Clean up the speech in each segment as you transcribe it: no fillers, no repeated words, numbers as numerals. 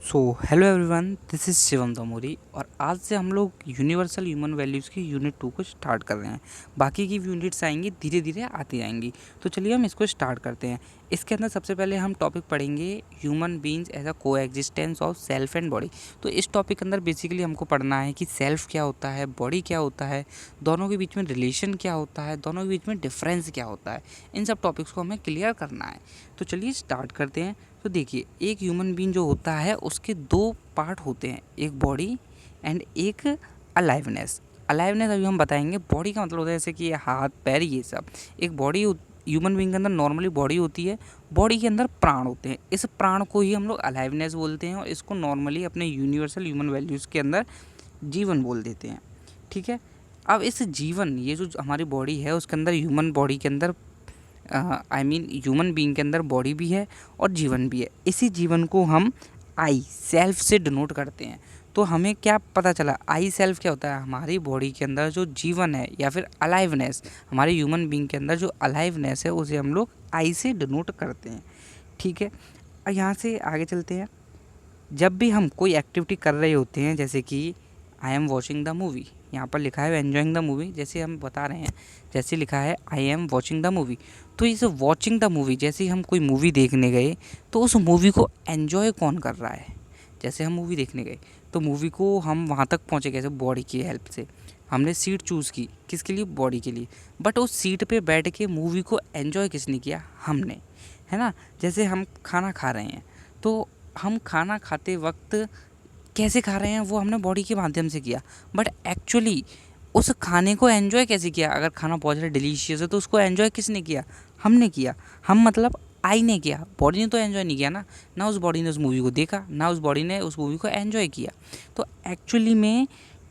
So hello everyone, this is Shivam Tamori और आज से हम लोग यूनिवर्सल ह्यूमन वैल्यूज़ की यूनिट 2 को स्टार्ट कर रहे हैं। बाकी की यूनिट्स आएंगी, धीरे धीरे आती जाएंगी। तो चलिए हम इसको स्टार्ट करते हैं। इसके अंदर सबसे पहले हम टॉपिक पढ़ेंगे ह्यूमन बीइंग्स एज अ को existence of self and body. तो इस टॉपिक के अंदर बेसिकली हमको पढ़ना है कि सेल्फ क्या होता है, बॉडी क्या होता है, दोनों के बीच में रिलेशन क्या होता है, दोनों के बीच में डिफरेंस क्या होता है। इन सब टॉपिक्स को हमें क्लियर करना है। तो चलिए स्टार्ट करते हैं। तो देखिए, एक ह्यूमन बीइंग जो होता है उसके दो पार्ट होते हैं, एक बॉडी एंड एक अलाइवनेस। अलाइवनेस अभी हम बताएंगे। बॉडी का मतलब होता है जैसे कि हाथ पैर ये सब। एक बॉडी ह्यूमन बीइंग के अंदर नॉर्मली बॉडी होती है, बॉडी के अंदर प्राण होते हैं। इस प्राण को ही हम लोग अलाइवनेस बोलते हैं और इसको नॉर्मली अपने यूनिवर्सल ह्यूमन वैल्यूज़ के अंदर जीवन बोल देते हैं। ठीक है। अब इस जीवन, ये जो हमारी बॉडी है उसके अंदर, ह्यूमन बॉडी के अंदर ह्यूमन बीइंग के अंदर बॉडी भी है और जीवन भी है। इसी जीवन को हम आई सेल्फ से डिनोट करते हैं। तो हमें क्या पता चला, आई सेल्फ क्या होता है? हमारी बॉडी के अंदर जो जीवन है या फिर अलाइवनेस, हमारे ह्यूमन बीइंग के अंदर जो अलाइवनेस है उसे हम लोग आई से डिनोट करते हैं। ठीक है। और यहाँ से आगे चलते हैं। जब भी हम कोई एक्टिविटी कर रहे होते हैं, जैसे कि I am watching the movie, यहाँ पर लिखा है एन्जॉइंग द मूवी, जैसे हम बता रहे हैं, जैसे लिखा है I am watching the movie. तो इस वॉचिंग द मूवी, जैसे ही हम कोई मूवी देखने गए तो उस मूवी को एन्जॉय कौन कर रहा है? जैसे हम मूवी देखने गए तो मूवी को हम वहाँ तक पहुँचे कैसे? बॉडी की हेल्प से। हमने सीट चूज़ की, किसके लिए? बॉडी के लिए। बट उस सीट पे बैठ के मूवी को एन्जॉय किसने किया? हमने, है ना। जैसे हम खाना खा रहे हैं तो हम खाना खाते वक्त कैसे खा रहे हैं? वो हमने बॉडी के माध्यम से किया। बट एक्चुअली उस खाने को एन्जॉय कैसे किया? अगर खाना बहुत ज़्यादा डिलीशियस है तो उसको एन्जॉय किसने किया? हमने किया। हम मतलब आई ने किया, बॉडी ने तो एन्जॉय नहीं किया ना। ना उस बॉडी ने उस मूवी को देखा, ना उस बॉडी ने उस मूवी को एन्जॉय किया। तो एक्चुअली में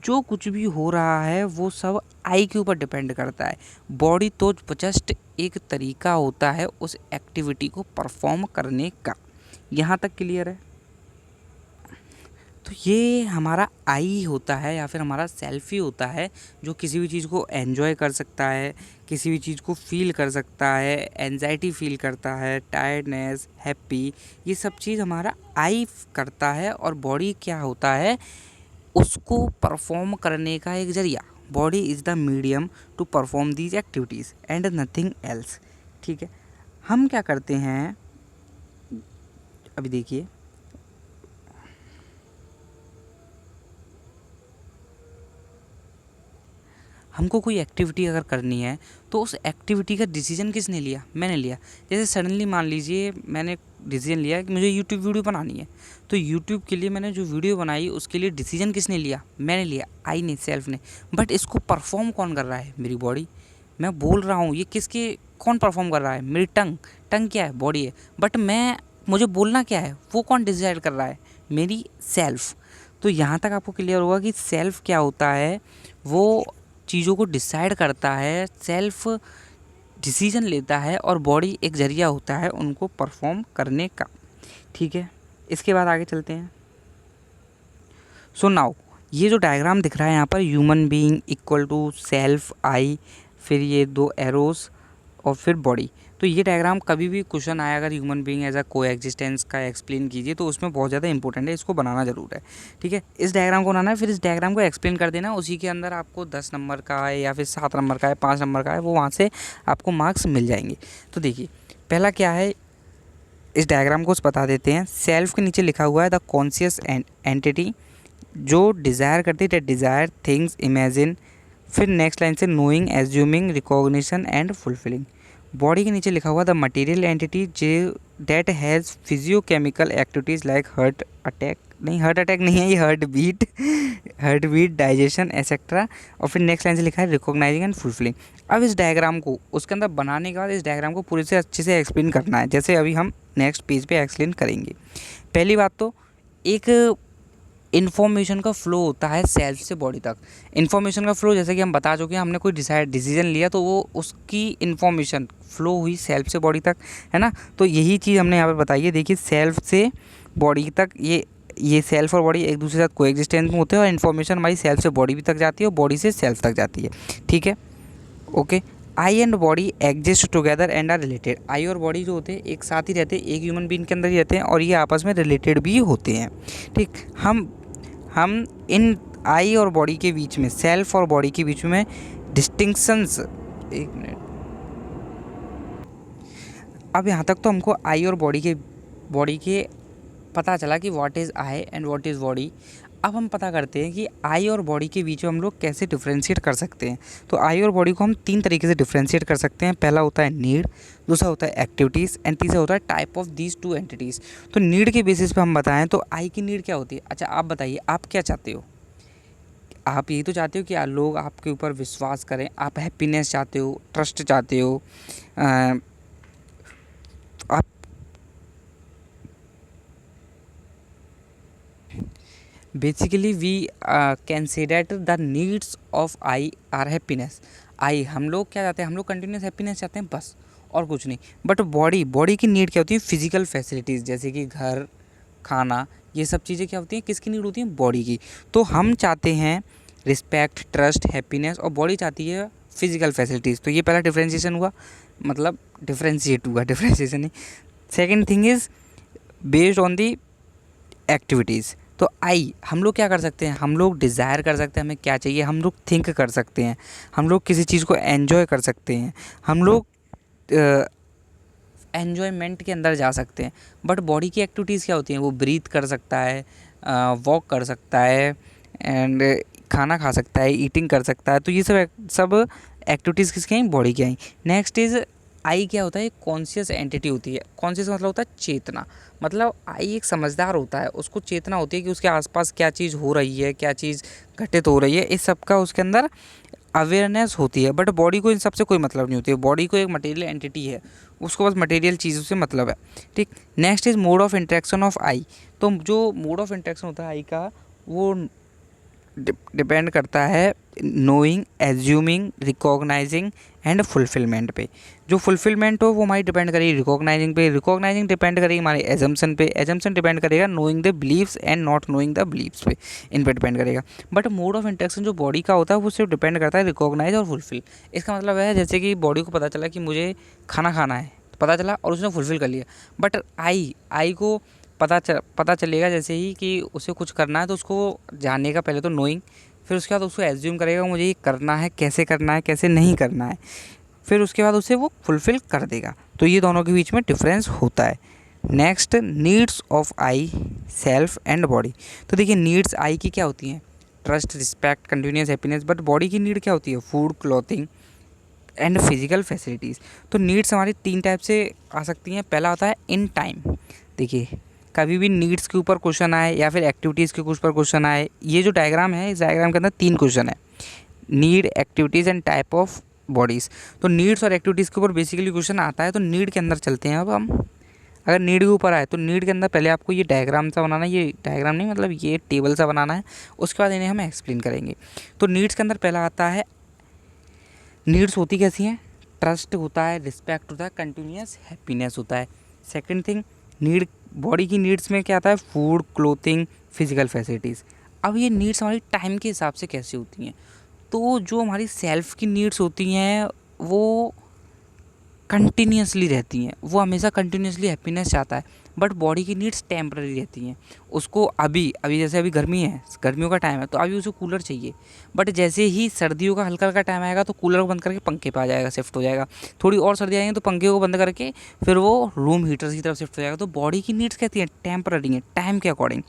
जो कुछ भी हो रहा है वो सब आई के ऊपर डिपेंड करता है। बॉडी तो जस्ट एक तरीका होता है उस एक्टिविटी को परफॉर्म करने का। यहाँ तक क्लियर है? तो ये हमारा आई होता है या फिर हमारा सेल्फ ही होता है जो किसी भी चीज़ को एन्जॉय कर सकता है, किसी भी चीज़ को फील कर सकता है, एंजाइटी फील करता है, टायर्डनेस, हैप्पी, ये सब चीज़ हमारा आई करता है। और बॉडी क्या होता है? उसको परफॉर्म करने का एक जरिया। Body is the medium to perform these activities and nothing else. ठीक है। हम क्या करते हैं, अभी देखिए, हमको कोई एक्टिविटी अगर करनी है तो उस एक्टिविटी का डिसीजन किसने लिया? मैंने लिया। जैसे सडनली मान लीजिए मैंने डिसीजन लिया कि मुझे यूट्यूब वीडियो बनानी है, तो यूट्यूब के लिए मैंने जो वीडियो बनाई उसके लिए डिसीजन किसने लिया? मैंने लिया, आई ने, सेल्फ ने। बट इसको परफॉर्म कौन कर रहा है? मेरी बॉडी। मैं बोल रहा हूँ, ये किसके, कौन परफॉर्म कर रहा है? मेरी टंग। टंग क्या है? बॉडी है। बट मुझे बोलना क्या है वो कौन डिसाइड कर रहा है? मेरी सेल्फ। तो यहाँ तक आपको क्लियर होगा कि सेल्फ क्या होता है। वो चीज़ों को डिसाइड करता है, सेल्फ डिसीजन लेता है और बॉडी एक जरिया होता है उनको परफॉर्म करने का। ठीक है। इसके बाद आगे चलते हैं। सो नाउ ये जो डायग्राम दिख रहा है यहाँ पर, human being equal to self, I, फिर ये दो एरोस और फिर बॉडी। तो ये डायग्राम कभी भी क्वेश्चन आया अगर ह्यूमन बीइंग एज अ को एग्जिस्टेंस का एक्सप्लेन कीजिए तो उसमें बहुत ज़्यादा इंपॉर्टेंट है, इसको बनाना ज़रूर है। ठीक है। इस डायग्राम को बनाना है, फिर इस डायग्राम को एक्सप्लेन कर देना। उसी के अंदर आपको 10 नंबर का है या फिर 7 नंबर का है, 5 नंबर का है, वो वहाँ से आपको मार्क्स मिल जाएंगे। तो देखिए, पहला क्या है, इस डायग्राम को बता देते हैं। सेल्फ के नीचे लिखा हुआ है द कॉन्शियस एंटिटी जो डिज़ायर करती है, डिज़ायर, थिंग्स, इमेजिन। फिर नेक्स्ट लाइन से knowing, assuming, recognition and fulfilling. Body के नीचे लिखा हुआ द मटेरियल एंटिटी जे that has physicochemical activities like heart attack नहीं है, ये हार्ट बीट, डाइजेशन एक्सेट्रा। और फिर नेक्स्ट लाइन से लिखा है रिकॉग्नाइजिंग एंड फुलफिलिंग। अब इस डायग्राम को उसके अंदर बनाने के बाद इस डायग्राम को पूरे से अच्छे से एक्सप्लेन करना है, जैसे अभी हम नेक्स्ट पेज पे एक्सप्लेन करेंगे। पहली बात तो, एक इन्फॉर्मेशन का फ़्लो होता है सेल्फ से बॉडी तक। इन्फॉर्मेशन का फ़्लो जैसे कि हम बता चुके हैं, हमने कोई डिसीजन लिया तो वो उसकी इन्फॉर्मेशन फ़्लो हुई सेल्फ से बॉडी तक, है ना। तो यही चीज़ हमने यहाँ पर बताई है। देखिए, सेल्फ से बॉडी तक ये सेल्फ और बॉडी एक दूसरे के साथ कोएग्जिस्टेंस में होते हैं और इन्फॉर्मेशन हमारी सेल्फ से बॉडी भी तक जाती है और बॉडी से सेल्फ तक जाती है। ठीक है, okay. I and body exist together and are related. I और बॉडी जो होते हैं एक साथ ही रहते हैं, एक ह्यूमन बीइंग के अंदर ही रहते हैं और ये आपस में रिलेटेड भी होते हैं। ठीक, हम इन आई और बॉडी के बीच में, सेल्फ और बॉडी के बीच में डिस्टिंक्शंस, एक मिनट, अब यहाँ तक तो हमको आई और बॉडी के पता चला कि what is I and what is body. अब हम पता करते हैं कि आई और बॉडी के बीच में हम लोग कैसे डिफ्रेंशिएट कर सकते हैं। तो आई और बॉडी को हम 3 तरीके से डिफ्रेंशिएट कर सकते हैं। पहला होता है नीड, दूसरा होता है एक्टिविटीज़ एंड तीसरा होता है टाइप ऑफ दीज 2 एंटिटीज़। तो नीड के बेसिस पे हम बताएं तो आई की नीड क्या होती है। अच्छा आप बताइए, आप क्या चाहते हो? आप यही तो चाहते हो कि लोग आपके ऊपर विश्वास करें, आप हैप्पीनेस चाहते हो, ट्रस्ट चाहते हो, आप basically we can say that the needs of I are happiness. I हम लोग क्या चाहते हैं, हम लोग कंटिन्यूस हैप्पीनेस चाहते हैं बस, और कुछ नहीं। बट बॉडी की नीड क्या होती है? फिजिकल फैसिलिटीज़, जैसे कि घर, खाना, ये सब चीज़ें क्या होती हैं, किसकी नीड होती हैं? बॉडी की। तो हम चाहते हैं रिस्पेक्ट, ट्रस्ट, हैप्पीनेस, और बॉडी चाहती है फिजिकल फैसिलिटीज़। तो ये पहला डिफ्रेंशिएशन हुआ, मतलब डिफ्रेंशिएट हुआ, डिफ्रेंशिएशन नहीं। Second thing is based on the activities. तो आई हम लोग क्या कर सकते हैं, हम लोग डिज़ायर कर सकते हैं हमें क्या चाहिए, हम लोग थिंक कर सकते हैं, हम लोग किसी चीज़ को एन्जॉय कर सकते हैं, हम लोग एन्जॉयमेंट के अंदर जा सकते हैं। बट बॉडी की एक्टिविटीज़ क्या होती हैं? वो ब्रीथ कर सकता है, वॉक कर सकता है, एंड खाना खा सकता है, ईटिंग कर सकता है। तो ये सब एक्टिविटीज़ किसकी आई? बॉडी की आई। नेक्स्ट इज़ आई क्या होता है? एक कॉन्शियस एंटिटी होती है। कॉन्शियस मतलब होता है चेतना, मतलब आई एक समझदार होता है, उसको चेतना होती है कि उसके आसपास क्या चीज़ हो रही है, क्या चीज़ घटित हो रही है, इस सब का उसके अंदर अवेयरनेस होती है। बट बॉडी को इन सब से कोई मतलब नहीं होती है, बॉडी को एक मटेरियल एंटिटी है, उसको बस मटेरियल चीज़ों से मतलब है। ठीक, next is mode of interaction of I. तो जो मोड ऑफ इंटरेक्शन होता है आई का, वो डिपेंड करता है knowing, assuming, recognising and fulfilment पे। जो फुलफिलमेंट हो वो हमारी डिपेंड करेगी रिकॉग्नाइजिंग पे, रिकॉग्नाइजिंग डिपेंड करेगी हमारे एजम्पशन पे, एजम्पशन डिपेंड करेगा knowing the beliefs and not knowing the beliefs पे, इन पे डिपेंड करेगा। बट मोड ऑफ इंटरेक्शन जो बॉडी का होता है वो सिर्फ डिपेंड करता है रिकॉग्नाइज और फुलफिल। इसका मतलब है जैसे कि बॉडी को पता चला कि मुझे खाना खाना है, तो पता चला और उसने फुलफिल कर लिया। बट आई को पता चलेगा जैसे ही कि उसे कुछ करना है, तो उसको जानने का पहले तो नोइंग, फिर उसके बाद उसको एज्यूम करेगा मुझे ये करना है, कैसे नहीं करना है, फिर उसके बाद उसे वो फुलफ़िल कर देगा। तो ये दोनों के बीच में डिफरेंस होता है। Next, needs of I, self and body. तो देखिए नीड्स आई की क्या होती हैं? Trust, respect, continuous happiness. But body की नीड क्या होती है? Food, clothing and physical facilities. तो नीड्स हमारी 3 टाइप से आ सकती हैं। पहला होता है इन टाइम। देखिए कभी भी नीड्स के ऊपर क्वेश्चन आए या फिर एक्टिविटीज़ के ऊपर क्वेश्चन आए, ये जो डायग्राम है, इस डायग्राम के अंदर 3 क्वेश्चन है, need, activities and type of bodies. तो नीड्स और एक्टिविटीज़ के ऊपर बेसिकली क्वेश्चन आता है। तो नीड के अंदर चलते हैं अब हम। अगर नीड के ऊपर आए तो नीड के अंदर पहले आपको ये डायग्राम सा बनाना है, ये डायग्राम नहीं मतलब ये टेबल सा बनाना है, उसके बाद इन्हें हम एक्सप्लेन करेंगे। तो नीड्स के अंदर पहला आता है, नीड्स होती कैसी हैं? ट्रस्ट होता है, रिस्पेक्ट होता है, कंटिन्यूस हैप्पीनेस होता है। सेकंड थिंग, नीड, बॉडी की नीड्स में क्या आता है? Food, clothing, physical facilities. अब ये नीड्स हमारी टाइम के हिसाब से कैसी होती हैं? तो जो हमारी सेल्फ की नीड्स होती हैं वो कंटिन्यूसली रहती हैं, वो हमेशा कंटिन्यूसली हैप्पीनेस चाहता है। बट बॉडी की नीड्स टेम्पररी रहती हैं, उसको अभी जैसे अभी गर्मी है, गर्मियों का टाइम है, तो अभी उसे कूलर चाहिए। बट जैसे ही सर्दियों का हल्का हल्का टाइम आएगा तो कूलर को बंद करके पंखे पे आ जाएगा, शिफ्ट हो जाएगा। थोड़ी और सर्दी आएंगी तो पंखे को बंद करके फिर वो रूम हीटर्स की तरफ शिफ्ट हो जाएगा। तो बॉडी की नीड्स कहती हैं टेम्पररी हैं, टाइम के अकॉर्डिंग।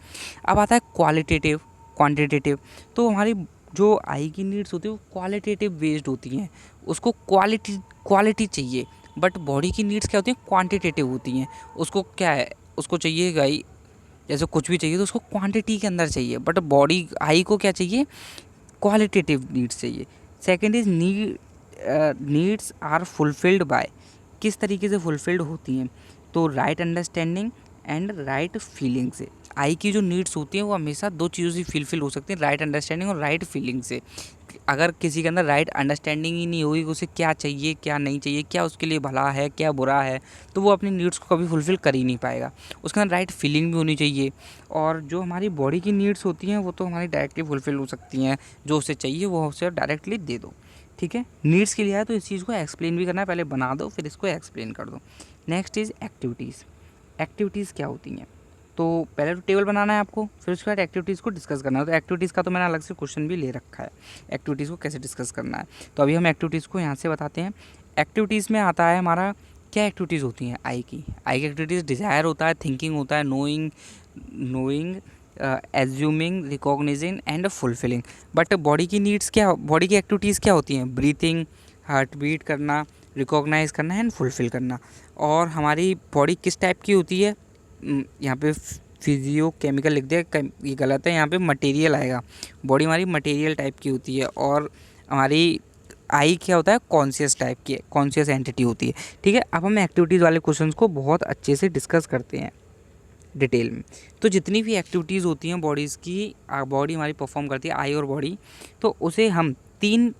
अब आता है क्वालिटेटिव, क्वान्टिटेटिव। तो हमारी जो आई की नीड्स होती है वो क्वालिटेटिव बेस्ड होती हैं, उसको क्वालिटी चाहिए। बट बॉडी की नीड्स क्या होती हैं? क्वांटिटेटिव होती हैं, उसको क्या है, उसको चाहिए गाई, जैसे कुछ भी चाहिए तो उसको क्वांटिटी के अंदर चाहिए। बट बॉडी आई को क्या चाहिए? क्वालिटेटिव नीड्स चाहिए। Second is needs are fulfilled by, किस तरीके से फुलफिल्ड होती हैं? तो right understanding and right feeling से। आई की जो नीड्स होती हैं वो हमेशा 2 चीज़ों से फुलफिल हो सकती हैं, राइट अंडरस्टैंडिंग और राइट फीलिंग से। अगर किसी के अंदर राइट अंडरस्टैंडिंग ही नहीं होगी कि उसे क्या चाहिए, क्या नहीं चाहिए, क्या उसके लिए भला है, क्या बुरा है, तो वो अपनी नीड्स को कभी फुलफ़िल कर ही नहीं पाएगा। उसके अंदर राइट फीलिंग भी होनी चाहिए। और जो हमारी बॉडी की नीड्स होती हैं वो तो हमारी डायरेक्टली फुलफ़िल हो सकती हैं, जो उसे चाहिए वो उसे डायरेक्टली दे दो। ठीक है, नीड्स के लिए है तो इस चीज़ को एक्सप्लेन भी करना है, पहले बना दो फिर इसको एक्सप्लेन कर दो। Next is activities. एक्टिविटीज़ क्या होती हैं, तो पहले तो टेबल बनाना है आपको, फिर उसके बाद एक्टिविटीज़ को डिस्कस करना है। तो एक्टिविटीज़ का तो मैंने अलग से क्वेश्चन भी ले रखा है, एक्टिविटीज़ को कैसे डिस्कस करना है। तो अभी हम एक्टिविटीज़ को यहाँ से बताते हैं। एक्टिविटीज़ में आता है हमारा क्या एक्टिविटीज़ होती हैं आई की एक्टिविटीज़, डिज़ायर होता है, थिंकिंग होता है, knowing, assuming, recognising and fulfilling. But body की नीड्स क्या, बॉडी की एक्टिविटीज़ क्या होती हैं, ब्रीथिंग, हार्ट बीट करना, रिकॉग्नाइज करना एंड फुलफिल करना। और हमारी बॉडी किस टाइप की होती है, यहाँ पे फिजियो केमिकल लिख दिया, ये गलत है, यहाँ पे मटेरियल आएगा। बॉडी हमारी मटेरियल टाइप की होती है और हमारी आई क्या होता है, कॉन्शियस टाइप की, कॉन्शियस एंटिटी होती है। ठीक है, अब हम एक्टिविटीज़ वाले क्वेश्चंस को बहुत अच्छे से डिस्कस करते हैं डिटेल में। तो जितनी भी एक्टिविटीज़ होती हैं बॉडीज़ की, बॉडी हमारी परफॉर्म करती है, आई और बॉडी, तो उसे हम 3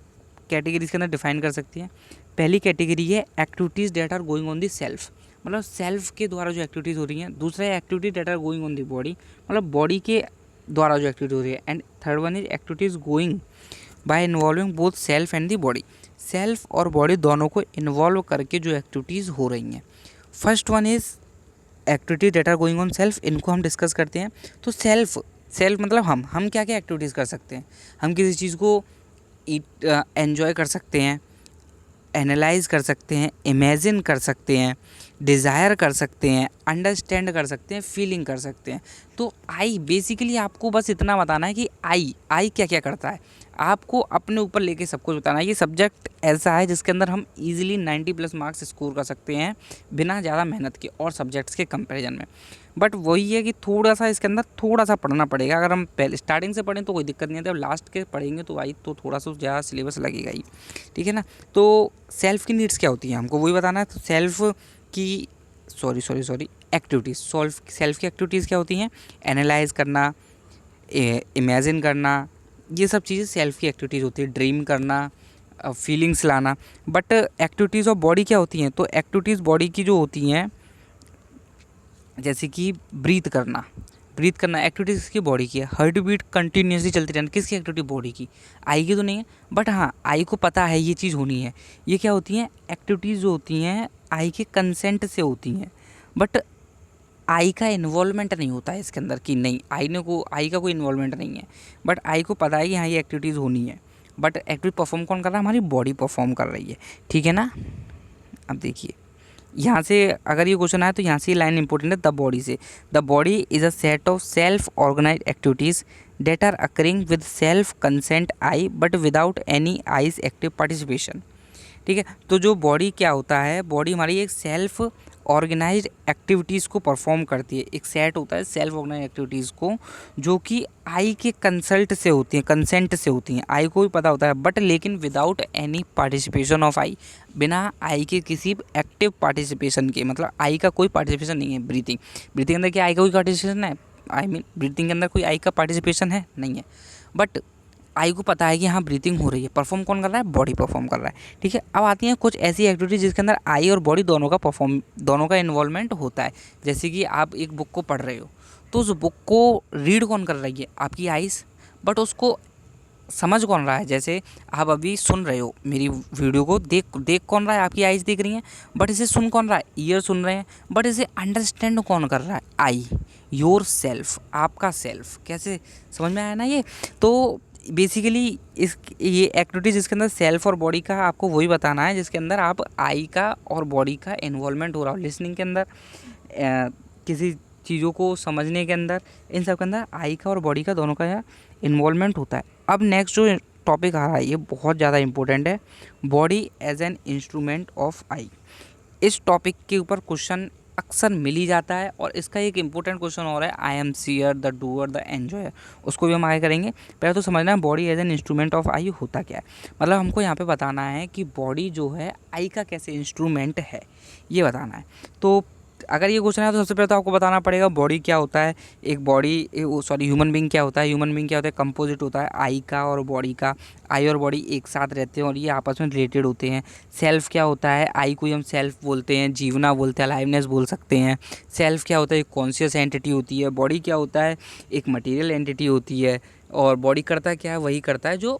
कैटेगरीज के अंदर डिफाइन कर सकते हैं। पहली कैटेगरी है activities that are going on the self, मतलब सेल्फ के द्वारा जो एक्टिविटीज़ हो रही हैं। दूसरा है activity that are going on the body, मतलब बॉडी के द्वारा जो एक्टिविटी हो रही है। And third one is activities going by involving both self and the body, self और बॉडी दोनों को इन्वॉल्व करके जो एक्टिविटीज़ हो रही हैं। First one is activity that are going on self, इनको हम डिस्कस करते हैं। तो सेल्फ मतलब हम क्या क्या एक्टिविटीज़ कर सकते हैं। हम किसी चीज़ को एन्जॉय कर सकते हैं, एनालाइज कर सकते हैं, इमेजिन कर सकते हैं, डिज़ायर कर सकते हैं, अंडरस्टैंड कर सकते हैं, फीलिंग कर सकते हैं। तो आई बेसिकली आपको बस इतना बताना है कि आई क्या क्या करता है, आपको अपने ऊपर लेके सब कुछ बताना है। ये सब्जेक्ट ऐसा है जिसके अंदर हम इजीली 90+ मार्क्स स्कोर कर सकते हैं बिना ज़्यादा मेहनत के और सब्जेक्ट्स के कंपैरिजन में। बट वही है कि थोड़ा सा इसके अंदर थोड़ा सा पढ़ना पड़ेगा। अगर हम पहले स्टार्टिंग से पढ़ें तो कोई दिक्कत नहीं है, जब लास्ट के पढ़ेंगे तो भाई तो थोड़ा सा ज़्यादा सिलेबस लगेगा ही, ठीक है ना। तो सेल्फ की नीड्स क्या होती हैं हमको वही बताना है। तो सेल्फ की सॉरी एक्टिविटीज़, सेल्फ की एक्टिविटीज़ क्या होती हैं, एनालाइज करना, इमेजिन करना, ये सब चीज़ें सेल्फ की एक्टिविटीज़ होती है, ड्रीम करना, फीलिंग्स लाना। बट एक्टिविटीज़ ऑफ बॉडी क्या होती हैं, तो एक्टिविटीज़ बॉडी की जो होती हैं जैसे कि ब्रीथ करना एक्टिविटीज़ किसकी, बॉडी की है। हार्ट बीट कंटिन्यूसली चलती रहना, किसकी एक्टिविटी, बॉडी की, आई की तो नहीं है। बट हाँ, आई को पता है ये चीज़ होनी है। ये क्या होती हैं, एक्टिविटीज़ जो होती हैं आई के कंसेंट से होती हैं। बट आई का इन्वॉल्वमेंट नहीं होता है इसके अंदर कि नहीं आई का कोई इन्वॉल्वमेंट नहीं है। बट आई को पता है कि हाँ ये एक्टिविटीज़ होनी है। बट एक्टिविटी परफॉर्म कौन कर रहा है, हमारी बॉडी परफॉर्म कर रही है, ठीक है ना। अब देखिए यहाँ से अगर ये क्वेश्चन आया तो यहाँ से ये लाइन इंपॉर्टेंट है, द बॉडी से। The body is a set of self organise activities that are occurring with self consent I but without any I's active participation, ठीक है। तो जो बॉडी क्या होता है, बॉडी हमारी एक सेल्फ ऑर्गेनाइज्ड एक्टिविटीज़ को परफॉर्म करती है। एक सेट होता है सेल्फ ऑर्गेनाइज एक्टिविटीज़ को जो कि आई के कंसल्ट से होती हैं, कंसेंट से होती हैं, आई को भी पता होता है। बट लेकिन विदाउट एनी पार्टिसिपेशन ऑफ आई, बिना आई के किसी एक्टिव पार्टिसिपेशन के, मतलब आई का कोई पार्टिसिपेशन नहीं है। ब्रीथिंग के अंदर क्या आई का कोई पार्टिसिपेशन है, ब्रीथिंग के अंदर कोई आई का पार्टिसिपेशन है नहीं है। बट आई को पता है कि हाँ ब्रीथिंग हो रही है, परफॉर्म कौन कर रहा है, बॉडी परफॉर्म कर रहा है, ठीक है। अब आती हैं कुछ ऐसी एक्टिविटी जिसके अंदर आई और बॉडी दोनों का इन्वॉल्वमेंट होता है। जैसे कि आप एक बुक को पढ़ रहे हो तो उस बुक को रीड कौन कर रही है, आपकी आइज़, बट उसको समझ कौन रहा है। जैसे आप अभी सुन रहे हो मेरी वीडियो को, देख कौन रहा है, आपकी आइज़ देख रही हैं। बट इसे सुन कौन रहा है, ईयर सुन रहे हैं। बट इसे अंडरस्टैंड कौन कर रहा है, आई, योर सेल्फ, आपका सेल्फ। कैसे समझ में आया ना ये। तो बेसिकली ये एक्टिविटीज़ जिसके अंदर सेल्फ और बॉडी का आपको वही बताना है जिसके अंदर आप आई का और बॉडी का इन्वॉल्वमेंट हो रहा हो। लिसनिंग के अंदर, किसी चीज़ों को समझने के अंदर, इन सब के अंदर आई का और बॉडी का दोनों का इन्वॉल्वमेंट होता है। अब नेक्स्ट जो टॉपिक आ रहा है ये बहुत ज़्यादा इंपॉर्टेंट है, body as an instrument of I. इस टॉपिक के ऊपर क्वेश्चन अक्सर मिल ही जाता है और इसका एक इम्पोर्टेंट क्वेश्चन और है, I am seer, the doer, the enjoyer. उसको भी हम आगे करेंगे। पहले तो समझना है body as an instrument of I होता क्या है। मतलब हमको यहाँ पे बताना है कि बॉडी जो है आई का कैसे इंस्ट्रूमेंट है, ये बताना है। तो अगर ये क्वेश्चन है तो सबसे पहले तो आपको बताना पड़ेगा बॉडी क्या होता है। एक बॉडी ह्यूमन बींग क्या होता है। ह्यूमन बींग क्या होता है, कंपोजिट होता है आई का और बॉडी का। आई और बॉडी एक साथ रहते हैं और ये आपस में रिलेटेड होते हैं। सेल्फ क्या होता है, आई को ही हम सेल्फ बोलते हैं, जीवना बोलते हैं, अलाइवनेस बोल सकते हैं। सेल्फ क्या होता है, एक कॉन्शियस एंटिटी होती है। बॉडी क्या होता है, एक मटीरियल एंटिटी होती है। और बॉडी करता क्या है, वही करता है जो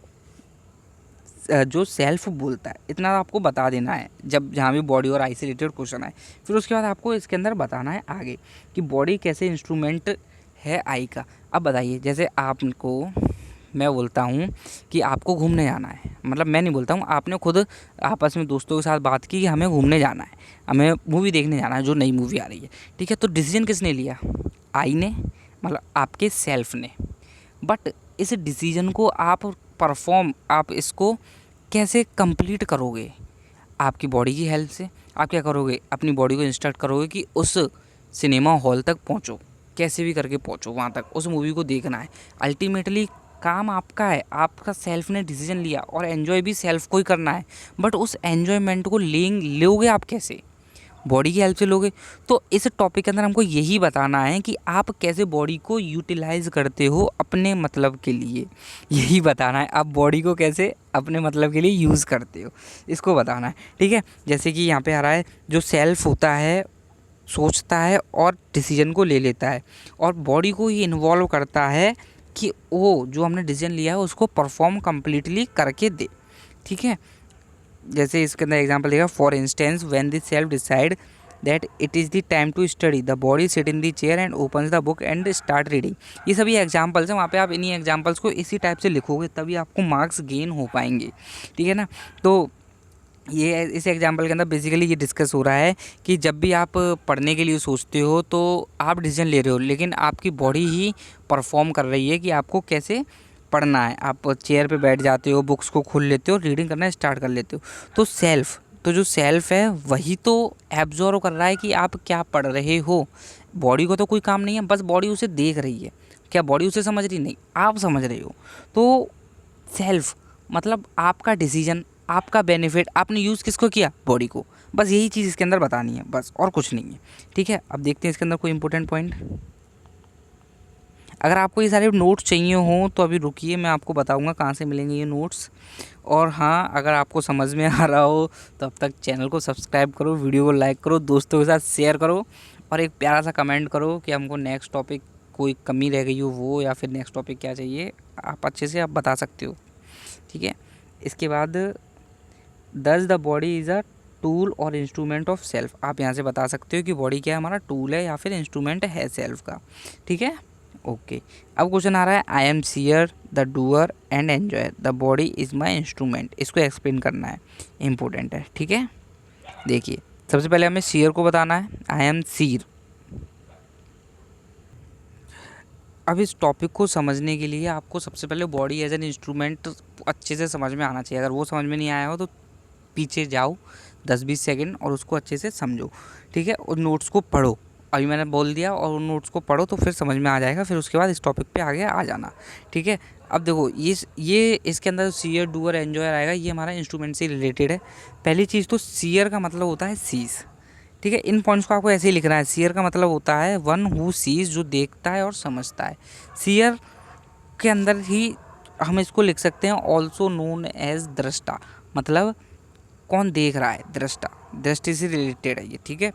जो सेल्फ बोलता है, इतना आपको बता देना है जब जहाँ भी बॉडी और आई से रिलेटेड क्वेश्चन आए। फिर उसके बाद आपको इसके अंदर बताना है आगे कि बॉडी कैसे इंस्ट्रूमेंट है आई का। अब बताइए, जैसे आपको मैं बोलता हूँ कि आपको घूमने जाना है, मतलब मैं नहीं बोलता हूँ, आपने खुद आपस में दोस्तों के साथ बात की कि हमें घूमने जाना है, हमें मूवी देखने जाना है, जो नई मूवी आ रही है, ठीक है। तो डिसीजन किसने लिया? आई ने, मतलब आपके सेल्फ ने। बट इस डिसीजन को आप इसको कैसे कंप्लीट करोगे? आपकी बॉडी की हेल्प से। आप क्या करोगे? अपनी बॉडी को इंस्ट्रक्ट करोगे कि उस सिनेमा हॉल तक पहुंचो, कैसे भी करके पहुंचो वहाँ तक, उस मूवी को देखना है। अल्टीमेटली काम आपका है, आपका सेल्फ ने डिसीजन लिया और एन्जॉय भी सेल्फ को ही करना है। बट उस एन्जॉयमेंट को लोगे आप कैसे? बॉडी की हेल्प से लोगे। तो इस टॉपिक के अंदर हमको यही बताना है कि आप कैसे बॉडी को यूटिलाइज करते हो अपने मतलब के लिए। यही बताना है, आप बॉडी को कैसे अपने मतलब के लिए यूज़ करते हो, इसको बताना है, ठीक है। जैसे कि यहाँ पे आ रहा है, जो सेल्फ होता है सोचता है और डिसीजन को ले लेता है, और बॉडी को ही इन्वॉल्व करता है कि वो जो हमने डिसीजन लिया है उसको परफॉर्म कम्प्लीटली करके दे, ठीक है। जैसे इसके अंदर एग्जांपल देगा, for instance when the self decide that it is the time to study, the body sit in the chair and opens the book and start reading. ये सभी एग्जांपल्स हैं, वहाँ पे आप इन्हीं एग्जांपल्स को इसी टाइप से लिखोगे तभी आपको मार्क्स गेन हो पाएंगे, ठीक है ना। तो ये इस एग्जांपल के अंदर बेसिकली ये डिस्कस हो रहा है कि जब भी आप पढ़ने के लिए सोचते हो तो आप डिसीजन ले रहे हो, लेकिन आपकी बॉडी ही परफॉर्म कर रही है कि आपको कैसे पढ़ना है। आप चेयर पे बैठ जाते हो, बुक्स को खोल लेते हो, रीडिंग करना स्टार्ट कर लेते हो। तो जो सेल्फ है वही तो एब्जॉर्व कर रहा है कि आप क्या पढ़ रहे हो। बॉडी को तो कोई काम नहीं है, बस बॉडी उसे देख रही है। क्या बॉडी उसे समझ रही? नहीं, आप समझ रहे हो। तो सेल्फ मतलब आपका डिसीजन, आपका बेनिफिट, आपने यूज़ किसको किया? बॉडी को। बस यही चीज़ इसके अंदर बतानी है, बस और कुछ नहीं है, ठीक है। अब देखते हैं इसके अंदर कोई इंपॉर्टेंट पॉइंट। अगर आपको ये सारे नोट्स चाहिए हों तो अभी रुकिए, मैं आपको बताऊंगा कहाँ से मिलेंगे ये नोट्स। और हाँ, अगर आपको समझ में आ रहा हो तो अब तक चैनल को सब्सक्राइब करो, वीडियो को लाइक करो, दोस्तों के साथ शेयर करो, और एक प्यारा सा कमेंट करो कि हमको नेक्स्ट टॉपिक कोई कमी रह गई हो वो, या फिर नेक्स्ट टॉपिक क्या चाहिए, आप अच्छे से आप बता सकते हो, ठीक है। इसके बाद दस the body is a tool और इंस्ट्रूमेंट ऑफ सेल्फ। आप यहाँ से बता सकते हो कि बॉडी क्या है, हमारा टूल है या फिर इंस्ट्रूमेंट है सेल्फ का, ठीक है। ओके, अब क्वेश्चन आ रहा है, I am seer the doer and enjoy the body is my instrument. इसको एक्सप्लेन करना है, इम्पोर्टेंट है, ठीक है। देखिए, सबसे पहले हमें सीयर को बताना है, आई एम सीर। अब इस टॉपिक को समझने के लिए आपको सबसे पहले बॉडी एज एन इंस्ट्रूमेंट अच्छे से समझ में आना चाहिए। अगर वो समझ में नहीं आया हो तो पीछे जाओ 10-20 सेकंड और उसको अच्छे से समझो, ठीक है। उन नोट्स को पढ़ो, अभी मैंने बोल दिया, और उन नोट्स को पढ़ो तो फिर समझ में आ जाएगा। फिर उसके बाद इस टॉपिक पे आगे आ जाना, ठीक है। अब देखो, ये इसके अंदर सीयर डूअर एन्जॉयर आएगा, ये हमारा इंस्ट्रूमेंट से रिलेटेड है। पहली चीज़ तो सीयर का मतलब होता है सीज, ठीक है। इन पॉइंट्स को आपको ऐसे ही लिखना है। सीयर का मतलब होता है वन हु सीज, जो देखता है और समझता है। सीयर के अंदर ही हम इसको लिख सकते हैं ऑल्सो नोन एज दृष्टा, मतलब कौन देख रहा है, दृष्टा, दृष्टि से रिलेटेड है ये, ठीक है।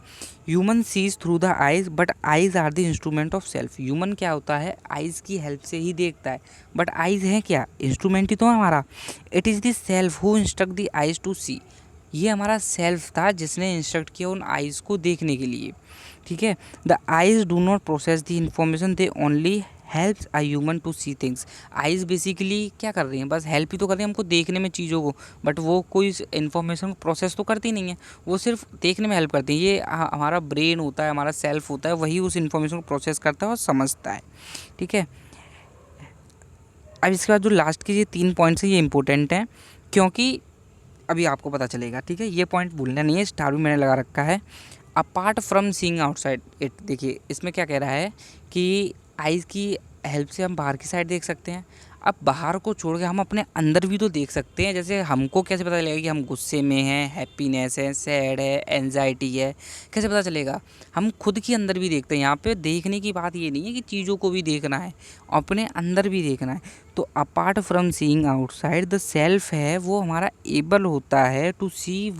Human sees through the eyes but eyes are the instrument of self. Human क्या होता है, आइज की हेल्प से ही देखता है, बट आइज है क्या, इंस्ट्रूमेंट ही तो है हमारा। It is the self who instruct the eyes to see. ये हमारा सेल्फ था जिसने इंस्ट्रक्ट किया उन आइज को देखने के लिए, ठीक है। The eyes do not process the information, they only helps a human to see things. Eyes basically क्या कर रही हैं, बस हेल्प ही तो कर रही हैं हमको देखने में चीज़ों को, बट वो कोई इन्फॉर्मेशन को प्रोसेस तो करती नहीं है, वो सिर्फ देखने में हेल्प करती है। ये हमारा ब्रेन होता है, हमारा सेल्फ होता है, वही उस इन्फॉर्मेशन को प्रोसेस करता है और समझता है, ठीक है। अब इसके बाद जो लास्ट के ये 3 पॉइंट्स हैं ये इंपॉर्टेंट हैं, क्योंकि अभी आपको पता चलेगा, ठीक है। ये पॉइंट भूलना नहीं है, स्टार भी मैंने लगा रखा है। Apart from seeing outside it, देखिए इसमें क्या कह रहा है कि आइज़ की हेल्प से हम बाहर की साइड देख सकते हैं। अब बाहर को छोड़ के हम अपने अंदर भी तो देख सकते हैं। जैसे हमको कैसे पता चलेगा कि हम गुस्से में हैं, हैप्पीनेस है, सैड है, एंजाइटी है, कैसे पता चलेगा? हम खुद के अंदर भी देखते हैं। यहाँ पे देखने की बात ये नहीं है कि चीज़ों को भी देखना है, अपने अंदर भी देखना है। तो apart from seeing outside, the self है वो हमारा एबल होता है to see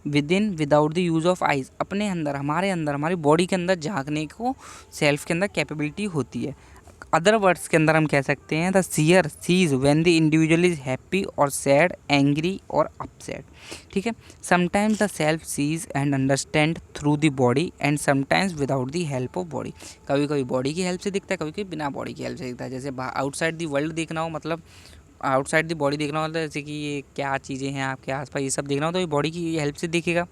within without the use of eyes. अपने अंदर, हमारे अंदर, हमारी बॉडी के अंदर झांकने को सेल्फ के अंदर कैपेबिलिटी होती है। अदर वर्ड्स के अंदर हम कह सकते हैं the seer sees when the individual is happy और सैड, एंग्री और अपसेट। ठीक है, sometimes the self sees and understand through the body and sometimes without the help of body. कभी कभी बॉडी की हेल्प से दिखता है, कभी कभी बिना बॉडी की हेल्प से दिखता है। जैसे आउटसाइड द वर्ल्ड देखना हो, मतलब आउटसाइड द बॉडी देखना होता है, जैसे कि ये क्या चीज़ें हैं आपके आसपास, ये सब देखना हो तो ये बॉडी की हेल्प से दिखेगा।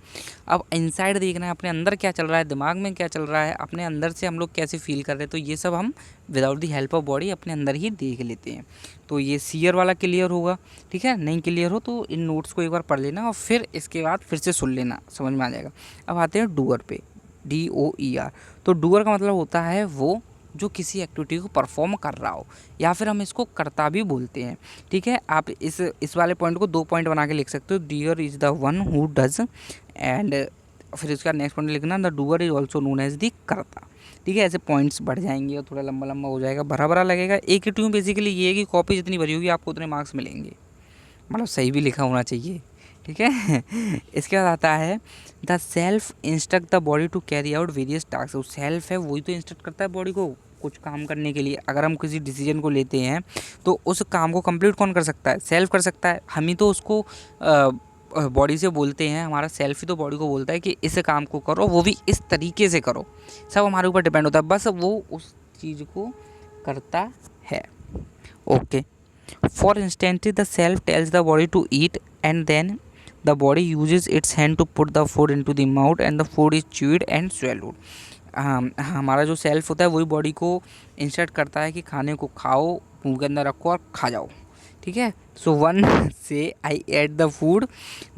अब इनसाइड देखना है, अपने अंदर क्या चल रहा है, दिमाग में क्या चल रहा है, अपने अंदर से हम लोग कैसे फील कर रहे हैं, तो ये सब हम without the help of body अपने अंदर ही देख लेते हैं। तो ये सीयर वाला क्लियर होगा। ठीक है, नहीं क्लियर हो तो इन नोट्स को एक बार पढ़ लेना और फिर इसके बाद फिर से सुन लेना, समझ में आ जाएगा। अब आते हैं डूअर पे, DOER। तो डूअर का मतलब होता है वो जो किसी एक्टिविटी को परफॉर्म कर रहा हो, या फिर हम इसको कर्ता भी बोलते हैं। ठीक है, आप इस वाले पॉइंट को 2 पॉइंट बना के लिख सकते हो। Doer is the one who does, and फिर इसका नेक्स्ट पॉइंट लिखना the doer is also known as the karta. ठीक है, ऐसे पॉइंट्स बढ़ जाएंगे और थोड़ा लंबा लंबा हो जाएगा, भरा भरा लगेगा। एक ही ट्यून बेसिकली ये है कि कॉपी जितनी भरी होगी आपको उतने मार्क्स मिलेंगे, मतलब सही भी लिखा होना चाहिए। ठीक है इसके बाद आता है the self instruct the body to carry out various task. Self है वही तो इंस्ट्रक्ट करता है बॉडी को कुछ काम करने के लिए। अगर हम किसी डिसीजन को लेते हैं तो उस काम को कंप्लीट कौन कर सकता है? सेल्फ कर सकता है। हम ही तो उसको बॉडी से बोलते हैं, हमारा सेल्फ ही तो बॉडी को बोलता है कि इस काम को करो, वो भी इस तरीके से करो। सब हमारे ऊपर डिपेंड होता है, बस वो उस चीज़ को करता है। Okay, for instance the self tells the body to eat and then the body uses its hand to put the food into the mouth and the food is chewed and swallowed. हमारा जो self होता है वही body को instruct करता है कि खाने को खाओ, मुंह के अंदर रखो और खा जाओ। ठीक है, so one say I ate the food,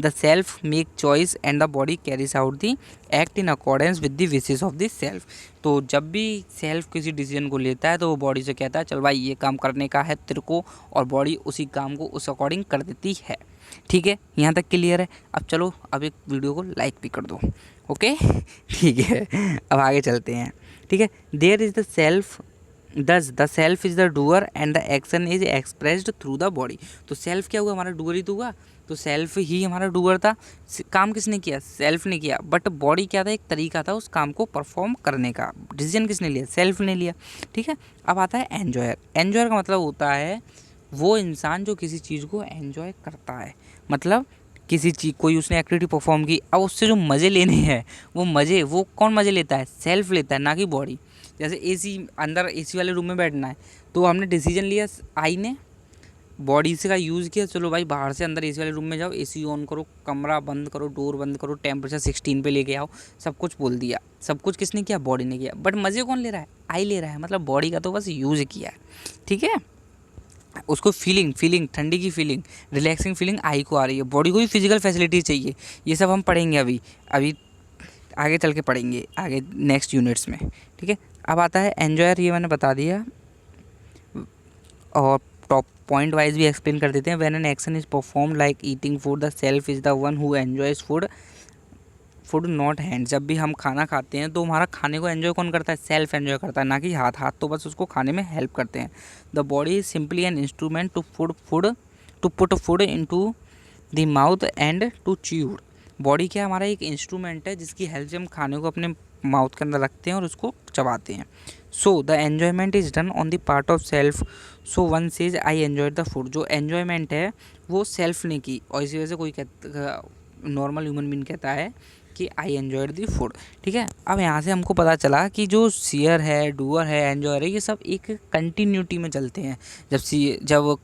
the self make choice and the body carries out the act in accordance with the wishes of the self. तो जब भी सेल्फ किसी डिसीजन को लेता है तो वो बॉडी से कहता है चल भाई ये काम करने का है तेरे को, और बॉडी उसी काम को उस अकॉर्डिंग कर देती है। ठीक है, यहाँ तक क्लियर है। अब चलो अब एक वीडियो को लाइक भी कर दो। ओके ठीक है, अब आगे चलते हैं। ठीक है, देयर इज द सेल्फ, दस the self is the doer and the action is expressed through the body. तो सेल्फ क्या हुआ? हमारा डूअर ही तो हुआ, तो सेल्फ ही हमारा डूअर था। काम किसने किया? सेल्फ ने किया, बट बॉडी क्या था? एक तरीका था उस काम को परफॉर्म करने का। डिसीजन किसने लिया? सेल्फ ने लिया। ठीक है, अब आता है एन्जॉयर। एन्जॉयर का मतलब होता है वो इंसान जो किसी चीज़ को एन्जॉय करता है, मतलब किसी चीज़ कोई उसने एक्टिविटी परफॉर्म की, अब उससे जो मज़े लेने हैं वो मज़े, वो कौन मज़े लेता है? सेल्फ लेता है, ना कि बॉडी। जैसे एसी, अंदर एसी वाले रूम में बैठना है तो हमने डिसीजन लिया, आई ने बॉडी से का यूज़ किया, चलो भाई बाहर से अंदर एसी वाले रूम में जाओ, एसी ऑन करो, कमरा बंद करो, डोर बंद करो, टेम्परेचर 16 पे लेके आओ, सब कुछ बोल दिया। सब कुछ किसने किया? बॉडी ने किया। बट मज़े कौन ले रहा है? आई ले रहा है, मतलब बॉडी का तो बस यूज़ किया है। ठीक है, उसको फीलिंग ठंडी की फीलिंग, रिलैक्सिंग फीलिंग आई को आ रही है। बॉडी को भी फिजिकल फैसिलिटी चाहिए। ये सब हम पढ़ेंगे अभी आगे चल के पढ़ेंगे, आगे नेक्स्ट यूनिट्स में। ठीक है, अब आता है एन्जॉयर, ये मैंने बता दिया, और टॉप पॉइंट वाइज भी एक्सप्लेन कर देते हैं। When an action is perform like eating food, the self is the one who enjoys food not hand. जब भी हम खाना खाते हैं तो हमारा खाने को एंजॉय कौन करता है? सेल्फ एंजॉय करता है, ना कि हाथ। हाथ तो बस उसको खाने में हेल्प करते हैं। The body is simply an instrument to put food into the mouth and to chewed. Body क्या हमारा एक इंस्ट्रूमेंट है जिसकी हेल्प से हम खाने को अपने माउथ के अंदर रखते हैं और उसको चबाते हैं। So the enjoyment is done on the part of self, so one says I enjoy the food. जो एन्जॉयमेंट है वो सेल्फ ने की, और इसी वजह से कोई नॉर्मल ह्यूमन बीइंग कहता है कि आई एन्जॉयड दी फूड। ठीक है, अब यहाँ से हमको पता चला कि जो सीयर है, डूअर है, एन्जॉयर है, ये सब एक कंटिन्यूटी में चलते हैं। जब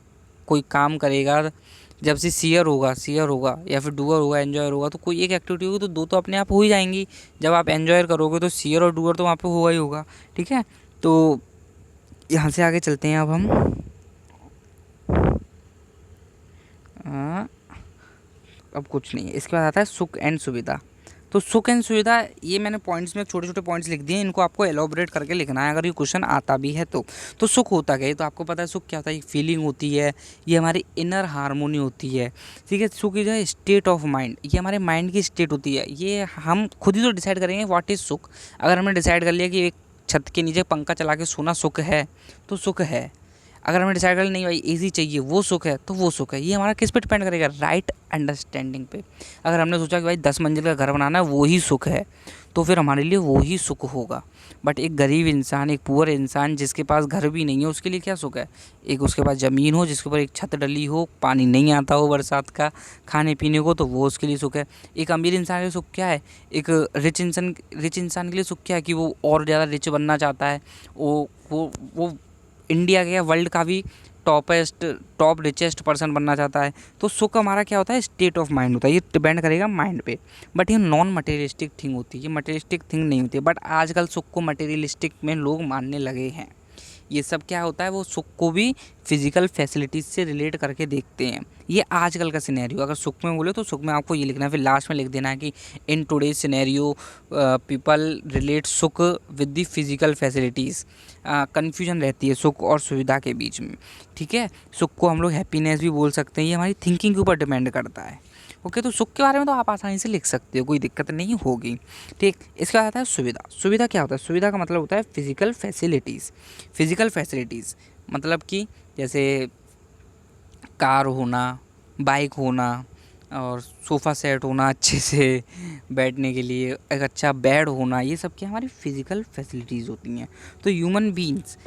कोई काम करेगा, जब से सीयर होगा या फिर डूअर होगा, एन्जॉयर होगा, तो कोई एक एक्टिविटी होगी तो दो तो अपने आप हो ही जाएंगी। जब आप एन्जॉयर करोगे तो सीयर और डूअर तो वहाँ पे होगा ही होगा। ठीक है, तो यहाँ से आगे चलते हैं अब हम। अब कुछ नहीं है। इसके बाद आता है सुख एंड सुविधा। तो सुख एंड सुविधा, ये मैंने पॉइंट्स में छोटे छोटे पॉइंट्स लिख दिए, इनको आपको एलोबरेट करके लिखना है अगर ये क्वेश्चन आता भी है तो सुख होता क्या है? तो आपको पता है सुख क्या होता है? फीलिंग होती है, ये हमारी इनर हार्मोनी होती है। ठीक है, सुख is a state of mind, ये हमारे माइंड की स्टेट होती है। ये हम खुद ही तो डिसाइड करेंगे व्हाट इज़ सुख। अगर हमने डिसाइड कर लिया कि एक छत के नीचे पंखा चला के सोना सुख है तो सुख है। अगर हमें डिसाइड कर नहीं भाई एसी चाहिए वो सुख है तो वो सुख है। ये हमारा किस पे डिपेंड करेगा, राइट अंडरस्टैंडिंग पे। अगर हमने सोचा कि भाई 10 मंजिल का घर बनाना है वो ही सुख है तो फिर हमारे लिए वो ही सुख होगा। बट एक गरीब इंसान, एक पुअर इंसान जिसके पास घर भी नहीं है, उसके लिए क्या सुख है, एक उसके पास ज़मीन हो जिसके ऊपर एक छत डली हो, पानी नहीं आता हो बरसात का खाने पीने को, तो वो उसके लिए सुख है। एक अमीर इंसान के लिए सुख क्या है, एक रिच इंसान के लिए सुख क्या है कि वो और ज़्यादा रिच बनना चाहता है, वो इंडिया के या वर्ल्ड का भी टॉप रिचेस्ट पर्सन बनना चाहता है। तो सुख हमारा क्या होता है, स्टेट ऑफ माइंड होता है, ये डिपेंड करेगा माइंड पे। बट ये नॉन मटेरियलिस्टिक थिंग होती है, ये मटेरियलिस्टिक थिंग नहीं होती है। बट आजकल सुख को मटेरियलिस्टिक में लोग मानने लगे हैं। ये सब क्या होता है, वो सुख को भी फिजिकल फैसिलिटीज़ से रिलेट करके देखते हैं। ये आजकल का सिनेरियो, अगर सुख में बोले तो सुख में आपको ये लिखना है, फिर लास्ट में लिख देना है कि in today's scenario people relate सुख with the physical facilities. Confusion रहती है सुख और सुविधा के बीच में, ठीक है। सुख को हम लोग हैप्पीनेस भी बोल सकते हैं, ये हमारी थिंकिंग के ऊपर डिपेंड करता है। ओके, तो सुख के बारे में तो आप आसानी से लिख सकते हो, कोई दिक्कत नहीं होगी, ठीक। इसके बाद आता है सुविधा। सुविधा क्या होता है, सुविधा का मतलब होता है फिजिकल फैसिलिटीज़। फिजिकल फैसिलिटीज़ मतलब कि जैसे कार होना, बाइक होना, और सोफ़ा सेट होना अच्छे से बैठने के लिए, एक अच्छा बेड होना, ये सब क्या हमारी फ़िज़िकल फैसिलिटीज़ होती हैं। तो ह्यूमन बीइंग्स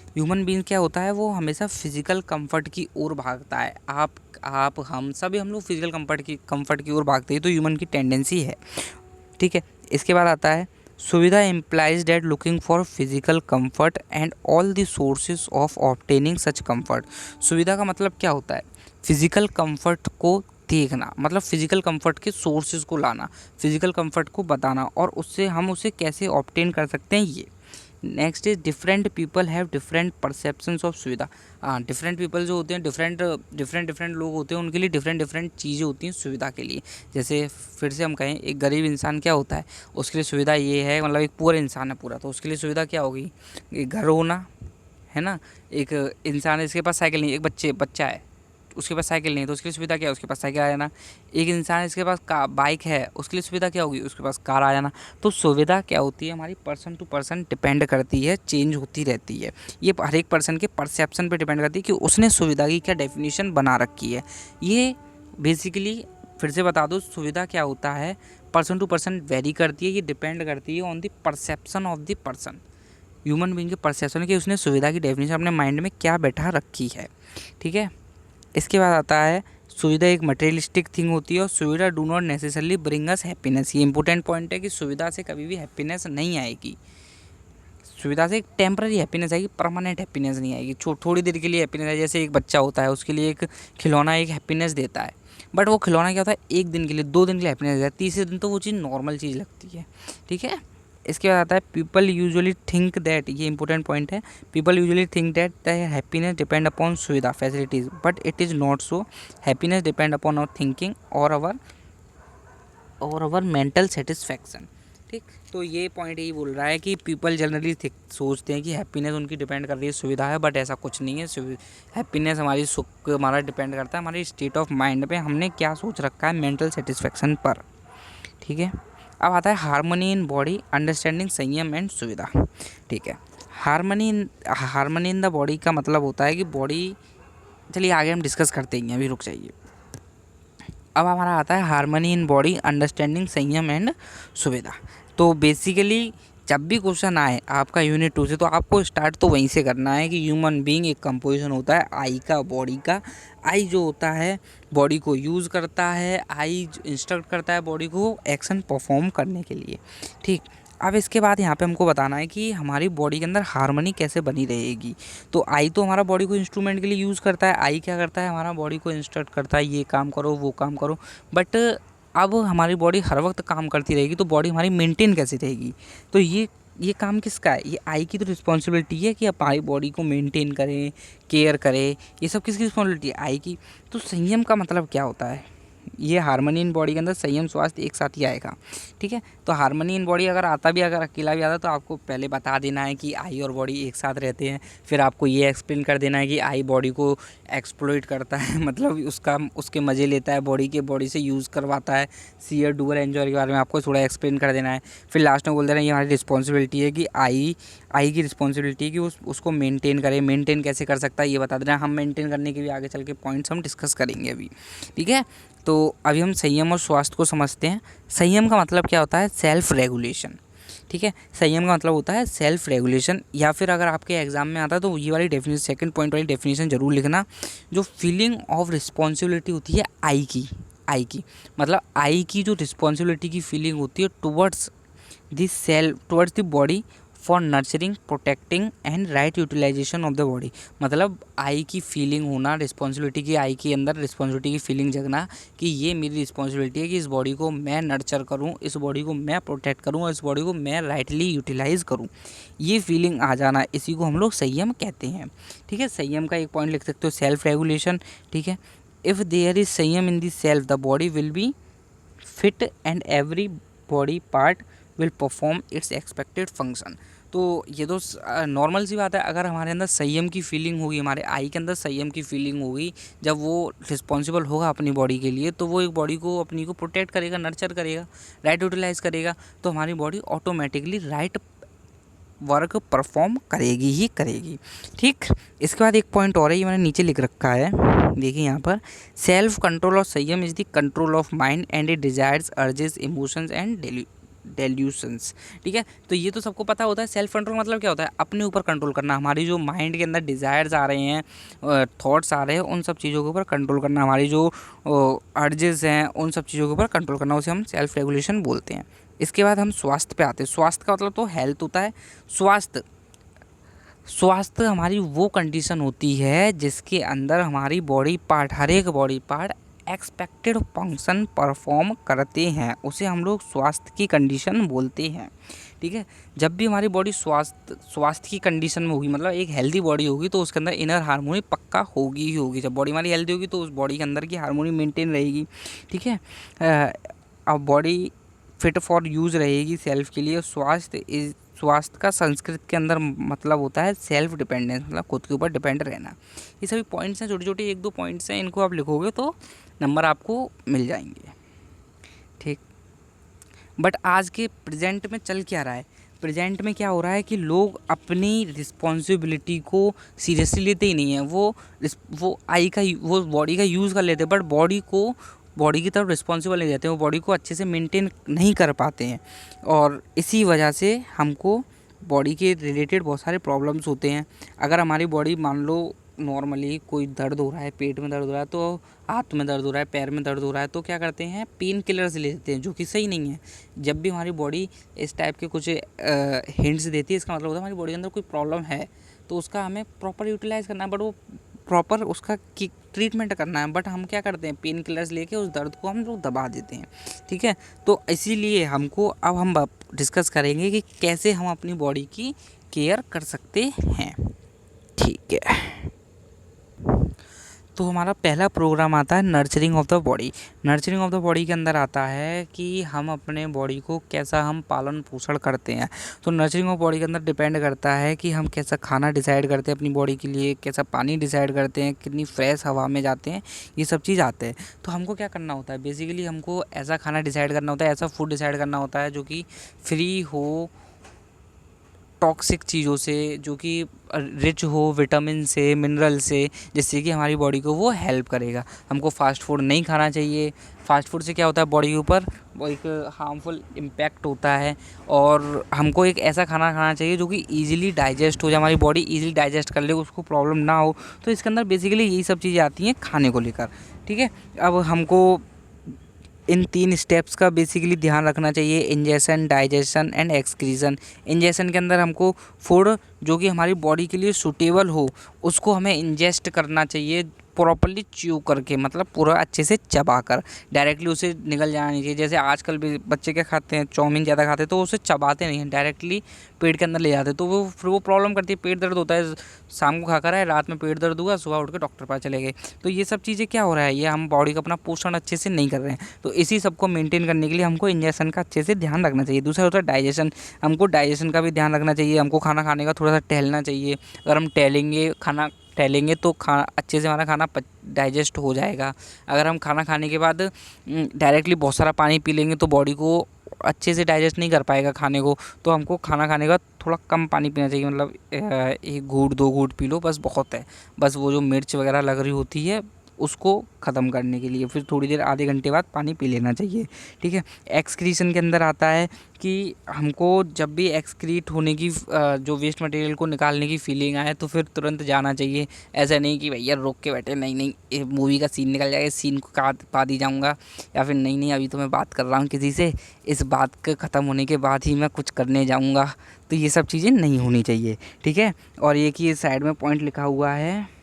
क्या होता है, वो हमेशा फ़िज़िकल कंफर्ट की ओर भागता है। आप हम सभी हम लोग फ़िज़िकल कंफर्ट की ओर भागते हैं, तो ह्यूमन की टेंडेंसी है, ठीक है। इसके बाद आता है सुविधा implies date looking for physical comfort and all the sources of obtaining such comfort. सुविधा का मतलब क्या होता है, फिजिकल कंफर्ट को देखना, मतलब फिजिकल कंफर्ट के सोर्सेज को लाना, फिजिकल कंफर्ट को बताना, और उससे हम उसे कैसे ऑब्टेन कर सकते हैं ये। Next is different people have different perceptions of सुविधा। हाँ, डिफरेंट पीपल जो होते हैं, डिफरेंट लोग होते हैं, उनके लिए डिफरेंट चीज़ें होती हैं सुविधा के लिए। जैसे फिर से हम कहें, एक गरीब इंसान क्या होता है, उसके लिए सुविधा ये है, मतलब एक पुअर इंसान है पूरा, तो उसके लिए सुविधा क्या होगी, एक घर होना, है ना। एक इंसान है, इसके पास साइकिल नहीं, एक बच्चा है, उसके पास साइकिल नहीं है, तो उसके लिए सुविधा क्या है, उसके पास साइकिल आ जाना। एक इंसान है, इसके पास बाइक है, उसके लिए सुविधा क्या होगी, उसके पास कार आ जाना। तो सुविधा क्या होती है, हमारी पर्सन टू पर्सन डिपेंड करती है, चेंज होती रहती है। ये हर एक पर्सन के परसेप्शन पे डिपेंड करती है कि उसने सुविधा की क्या डेफिनेशन बना रखी है। ये बेसिकली फिर से बता दो, सुविधा क्या होता है, पर्सन टू पर्सन वेरी करती है, ये डिपेंड करती है on the perception of the person, human being के परसेप्शन कि उसने सुविधा की डेफिनेशन अपने माइंड में क्या बैठा रखी है, ठीक है। इसके बाद आता है सुविधा एक मटेरियलिस्टिक थिंग होती है, और सुविधा do not necessarily bring us happiness. ये इंपॉर्टेंट पॉइंट है कि सुविधा से कभी भी हैप्पीनेस नहीं आएगी। सुविधा से एक टेम्पररी हैप्पीनेस आएगी, परमानेंट हैप्पीनेस नहीं आएगी। थोड़ी देर के लिए हैप्पीनेस है, जैसे एक बच्चा होता है, उसके लिए एक खिलौना एक हैप्पीनेस देता है, बट वो खिलौना क्या होता है, एक दिन के लिए, 2 दिन के लिए हैप्पीनेस देता है, तीसरे दिन तो वो चीज़ नॉर्मल चीज़ लगती है, ठीक है। इसके बाद आता है पीपल यूजुअली थिंक दैट, ये इंपॉर्टेंट पॉइंट है, people usually think that the happiness depend upon सुविधा facilities, but it is not so. Happiness depend upon our thinking और आवर मेंटल सेटिस्फैक्शन, ठीक। तो ये पॉइंट यही बोल रहा है कि पीपल जनरली सोचते हैं कि हैप्पीनेस उनकी डिपेंड कर रही है सुविधा है, बट ऐसा कुछ नहीं है। हैप्पीनेस हमारी सुख हमारा डिपेंड करता है हमारी स्टेट ऑफ माइंड पे, हमने क्या सोच रखा है मेंटल सेटिस्फैक्शन पर, ठीक है। अब आता है हार्मनी इन बॉडी, अंडरस्टैंडिंग, संयम एंड सुविधा, ठीक है। हार्मनी इन द बॉडी का मतलब होता है कि बॉडी, चलिए आगे हम डिस्कस करते हैं, अभी रुक जाइए। अब हमारा आता है हार्मनी इन बॉडी, अंडरस्टैंडिंग, संयम एंड सुविधा। तो बेसिकली जब भी क्वेश्चन आए आपका यूनिट 2 से, तो आपको स्टार्ट तो वहीं से करना है कि ह्यूमन बीइंग एक कंपोजिशन होता है आई का, बॉडी का। आई जो होता है बॉडी को यूज़ करता है, आई इंस्ट्रक्ट करता है बॉडी को एक्शन परफॉर्म करने के लिए, ठीक। अब इसके बाद यहाँ पे हमको बताना है कि हमारी बॉडी के अंदर हार्मनी कैसे बनी रहेगी। तो आई तो हमारा बॉडी को इंस्ट्रूमेंट के लिए यूज़ करता है, आई क्या करता है, हमारा बॉडी को इंस्ट्रक्ट करता है, ये काम करो वो काम करो। बट अब हमारी बॉडी हर वक्त काम करती रहेगी, तो बॉडी हमारी मेंटेन कैसे रहेगी। तो ये काम किसका है, ये आई की तो रिस्पॉन्सिबिलिटी है कि हमारी बॉडी को मेंटेन करें, केयर करें, ये सब किसकी रिस्पॉन्सिबिलिटी है, आई की। तो संयम का मतलब क्या होता है, ये हार्मनी इन बॉडी के अंदर संयम स्वास्थ्य एक साथ ही आएगा। ठीक है, तो हार्मनी इन बॉडी अगर आता भी, अगर अकेला भी आता तो आपको पहले बता देना है कि आई और बॉडी एक साथ रहते हैं। फिर आपको ये एक्सप्लेन कर देना है कि आई बॉडी को एक्सप्लॉइट करता है मतलब उसके मज़े लेता है, बॉडी से यूज़ करवाता है। सीयर डूअर एंजॉयर के बारे में आपको थोड़ा एक्सप्लेन कर देना है। फिर लास्ट में बोल देना ये हमारी रिस्पॉन्सिबिलिटी है कि आई की रिस्पॉन्सिबिलिटी है कि उसको मेंटेन करे। मेंटेन कैसे कर सकता है ये बता देना। हम मेंटेन करने के भी आगे चल के पॉइंट्स हम डिस्कस करेंगे अभी। ठीक है, तो अभी हम संयम और स्वास्थ्य को समझते हैं। संयम का मतलब क्या होता है? Self regulation. ठीक है, संयम का मतलब होता है सेल्फ रेगुलेशन, या फिर अगर आपके एग्जाम में आता है तो ये वाली डेफिनेशन, सेकंड पॉइंट वाली डेफिनेशन जरूर लिखना। जो फीलिंग ऑफ रिस्पॉन्सिबिलिटी होती है आई की मतलब आई की जो रिस्पॉन्सिबिलिटी की फीलिंग होती है towards the body for nurturing, protecting and right utilisation of the body. मतलब आई की फीलिंग होना, रिस्पॉन्सिबिलिटी की, आई के अंदर रिस्पॉन्सिबिलिटी की फीलिंग जगना कि ये मेरी रिस्पॉन्सिबिलिटी है कि इस बॉडी को मैं नर्चर करूँ, इस बॉडी को मैं प्रोटेक्ट करूँ और इस बॉडी को मैं राइटली यूटिलाइज़ करूँ। ये फीलिंग आ जाना, इसी को हम लोग संयम कहते हैं। ठीक है, संयम का एक पॉइंट लिख सकते हो सेल्फ रेगुलेशन। ठीक है, इफ़ देयर इज संयम in the self the body will be fit and every body part will perform its expected function. तो ये तो नॉर्मल सी बात है। अगर हमारे अंदर संयम की फीलिंग होगी, हमारे आई के अंदर संयम की फीलिंग होगी, जब वो रिस्पॉन्सिबल होगा अपनी बॉडी के लिए, तो वो एक बॉडी को अपनी को प्रोटेक्ट करेगा, नर्चर करेगा, राइट यूटिलाइज करेगा, तो हमारी body automatically right work perform करेगी ही करेगी। ठीक, इसके बाद एक पॉइंट और है, ये मैंने नीचे लिख रखा है, देखिए यहाँ पर, सेल्फ कंट्रोल ऑफ संयम is the control of mind and it desires, urges, emotions and delusions. ठीक है, तो ये तो सबको पता होता है। सेल्फ कंट्रोल मतलब क्या होता है? अपने ऊपर कंट्रोल करना। हमारी जो माइंड के अंदर डिज़ायर्स आ रहे हैं, थॉट्स आ रहे हैं, उन सब चीज़ों के ऊपर कंट्रोल करना। हमारी जो अर्जेस हैं, उन सब चीज़ों के ऊपर कंट्रोल करना, उसे हम सेल्फ रेगुलेशन बोलते हैं। इसके बाद हम स्वास्थ्य पे आते हैं। स्वास्थ्य का मतलब तो हेल्थ होता है। स्वास्थ्य हमारी वो कंडीशन होती है जिसके अंदर हमारी बॉडी पार्ट, हर एक body part expected function perform करते हैं, उसे हम लोग स्वास्थ्य की कंडीशन बोलते हैं। ठीक है, जब भी हमारी बॉडी स्वास्थ्य की कंडीशन में होगी, मतलब एक हेल्दी बॉडी होगी, तो उसके अंदर इनर हार्मोनी पक्का होगी ही होगी। जब बॉडी हमारी हेल्दी होगी तो उस बॉडी के अंदर की हार्मोनी मेंटेन रहेगी। ठीक है, अब बॉडी फिट फॉर यूज़ रहेगी सेल्फ के लिए। स्वास्थ्य का संस्कृत के अंदर मतलब होता है सेल्फ डिपेंडेंस, मतलब खुद के ऊपर डिपेंड रहना। ये सभी पॉइंट्स हैं, छोटे छोटे 1-2 पॉइंट्स हैं, इनको आप लिखोगे तो नंबर आपको मिल जाएंगे। ठीक, बट आज के प्रेजेंट में चल क्या रहा है? प्रेजेंट में क्या हो रहा है कि लोग अपनी रिस्पॉन्सिबिलिटी को सीरियसली लेते ही नहीं है। वो बॉडी का यूज़ कर लेते हैं, बट बॉडी की तरफ रिस्पॉन्सिबल नहीं रहते हैं, वो बॉडी को अच्छे से मेंटेन नहीं कर पाते हैं, और इसी वजह से हमको बॉडी के रिलेटेड बहुत सारे प्रॉब्लम्स होते हैं। अगर हमारी बॉडी मान लो नॉर्मली कोई दर्द हो रहा है, पेट में दर्द हो रहा है, तो हाथ में दर्द हो रहा है, पैर में दर्द हो रहा है, तो क्या करते हैं? पेन किलर्स लेते हैं, जो कि सही नहीं है। जब भी हमारी बॉडी इस टाइप के कुछ हिंट्स देती है, इसका मतलब होता है हमारी बॉडी के अंदर कोई प्रॉब्लम है, तो उसका हमें प्रॉपर यूटिलाइज करना है, बट वो प्रॉपर उसका ट्रीटमेंट करना है। बट हम क्या करते हैं? पेन किलर्स लेके उस दर्द को हम लोग दबा देते हैं। ठीक है, तो इसीलिए अब हम डिस्कस करेंगे कि कैसे हम अपनी बॉडी की केयर कर सकते हैं। ठीक है, तो हमारा पहला प्रोग्राम आता है nurturing of the body. Nurturing of the body के अंदर आता है कि हम अपने बॉडी को कैसा हम पालन पोषण करते हैं। तो नर्चरिंग ऑफ बॉडी के अंदर डिपेंड करता है कि हम कैसा खाना डिसाइड करते हैं अपनी बॉडी के लिए, कैसा पानी डिसाइड करते हैं, कितनी फ्रेश हवा में जाते हैं, ये सब चीज़ आते हैं। तो हमको क्या करना होता है? बेसिकली हमको ऐसा खाना डिसाइड करना होता है, ऐसा फूड डिसाइड करना होता है जो कि फ्री हो टॉक्सिक चीज़ों से, जो कि रिच हो विटामिन से, मिनरल से, जिससे कि हमारी बॉडी को वो हेल्प करेगा। हमको फास्ट फूड नहीं खाना चाहिए। फास्ट फूड से क्या होता है? बॉडी के ऊपर वो एक हार्मफुल इम्पैक्ट होता है, और हमको एक ऐसा खाना खाना चाहिए जो कि ईजिली डाइजेस्ट हो जाए, हमारी बॉडी ईजिली डाइजेस्ट कर ले, उसको प्रॉब्लम ना हो। तो इसके अंदर बेसिकली यही सब चीज़ें आती हैं खाने को लेकर। ठीक है, अब हमको इन 3 स्टेप्स का बेसिकली ध्यान रखना चाहिए: ingestion, digestion and excretion. Ingestion के अंदर हमको फूड जो कि हमारी बॉडी के लिए सूटेबल हो, उसको हमें इंजेस्ट करना चाहिए, प्रॉपरली च्यू करके, मतलब पूरा अच्छे से चबा कर, डायरेक्टली उसे निगल जाना नहीं चाहिए। जैसे आजकल भी बच्चे क्या खाते हैं, चाउमीन ज़्यादा खाते हैं तो उसे चबाते नहीं हैं, डायरेक्टली पेट के अंदर ले जाते हैं, तो वो फिर वो प्रॉब्लम करती है, पेट दर्द होता है। शाम को खा कर आए, रात में पेट दर्द हुआ, सुबह उठ के डॉक्टर पास चले गए। तो ये सब चीज़ें क्या हो रहा है, ये हम बॉडी का अपना पोषण अच्छे से नहीं कर रहे हैं। तो इसी सबको मेंटेन करने के लिए हमको इंजेक्शन का अच्छे से ध्यान रखना चाहिए। दूसरा होता है डाइजेशन, हमको डाइजेशन का भी ध्यान रखना चाहिए। हमको खाना खाने का थोड़ा सा टहलना चाहिए। अगर हम टहलेंगे तो अच्छे से हमारा खाना डाइजेस्ट हो जाएगा। अगर हम खाना खाने के बाद डायरेक्टली बहुत सारा पानी पी लेंगे तो बॉडी को अच्छे से डाइजेस्ट नहीं कर पाएगा खाने को। तो हमको खाना खाने के बाद थोड़ा कम पानी पीना चाहिए, मतलब 1 घूंट 2 घूंट पी लो, बस बहुत है। बस वो जो मिर्च वगैरह लग रही होती है उसको ख़त्म करने के लिए फिर थोड़ी देर, आधे घंटे बाद पानी पी लेना चाहिए, ठीक है। एक्सक्रीशन के अंदर आता है कि हमको जब भी एक्सक्रीट होने की जो वेस्ट मटेरियल को निकालने की फीलिंग आए तो फिर तुरंत जाना चाहिए। ऐसा नहीं कि भैया रोक के बैठे, नहीं नहीं मूवी का सीन निकल जाएगा, सीन को काट पा दी जाऊँगा, या फिर नहीं नहीं अभी तो मैं बात कर रहा हूँ किसी से, इस बात के ख़त्म होने के बाद ही मैं कुछ करने जाऊँगा। तो ये सब चीज़ें नहीं होनी चाहिए, ठीक है। और ये कि साइड में पॉइंट लिखा हुआ है,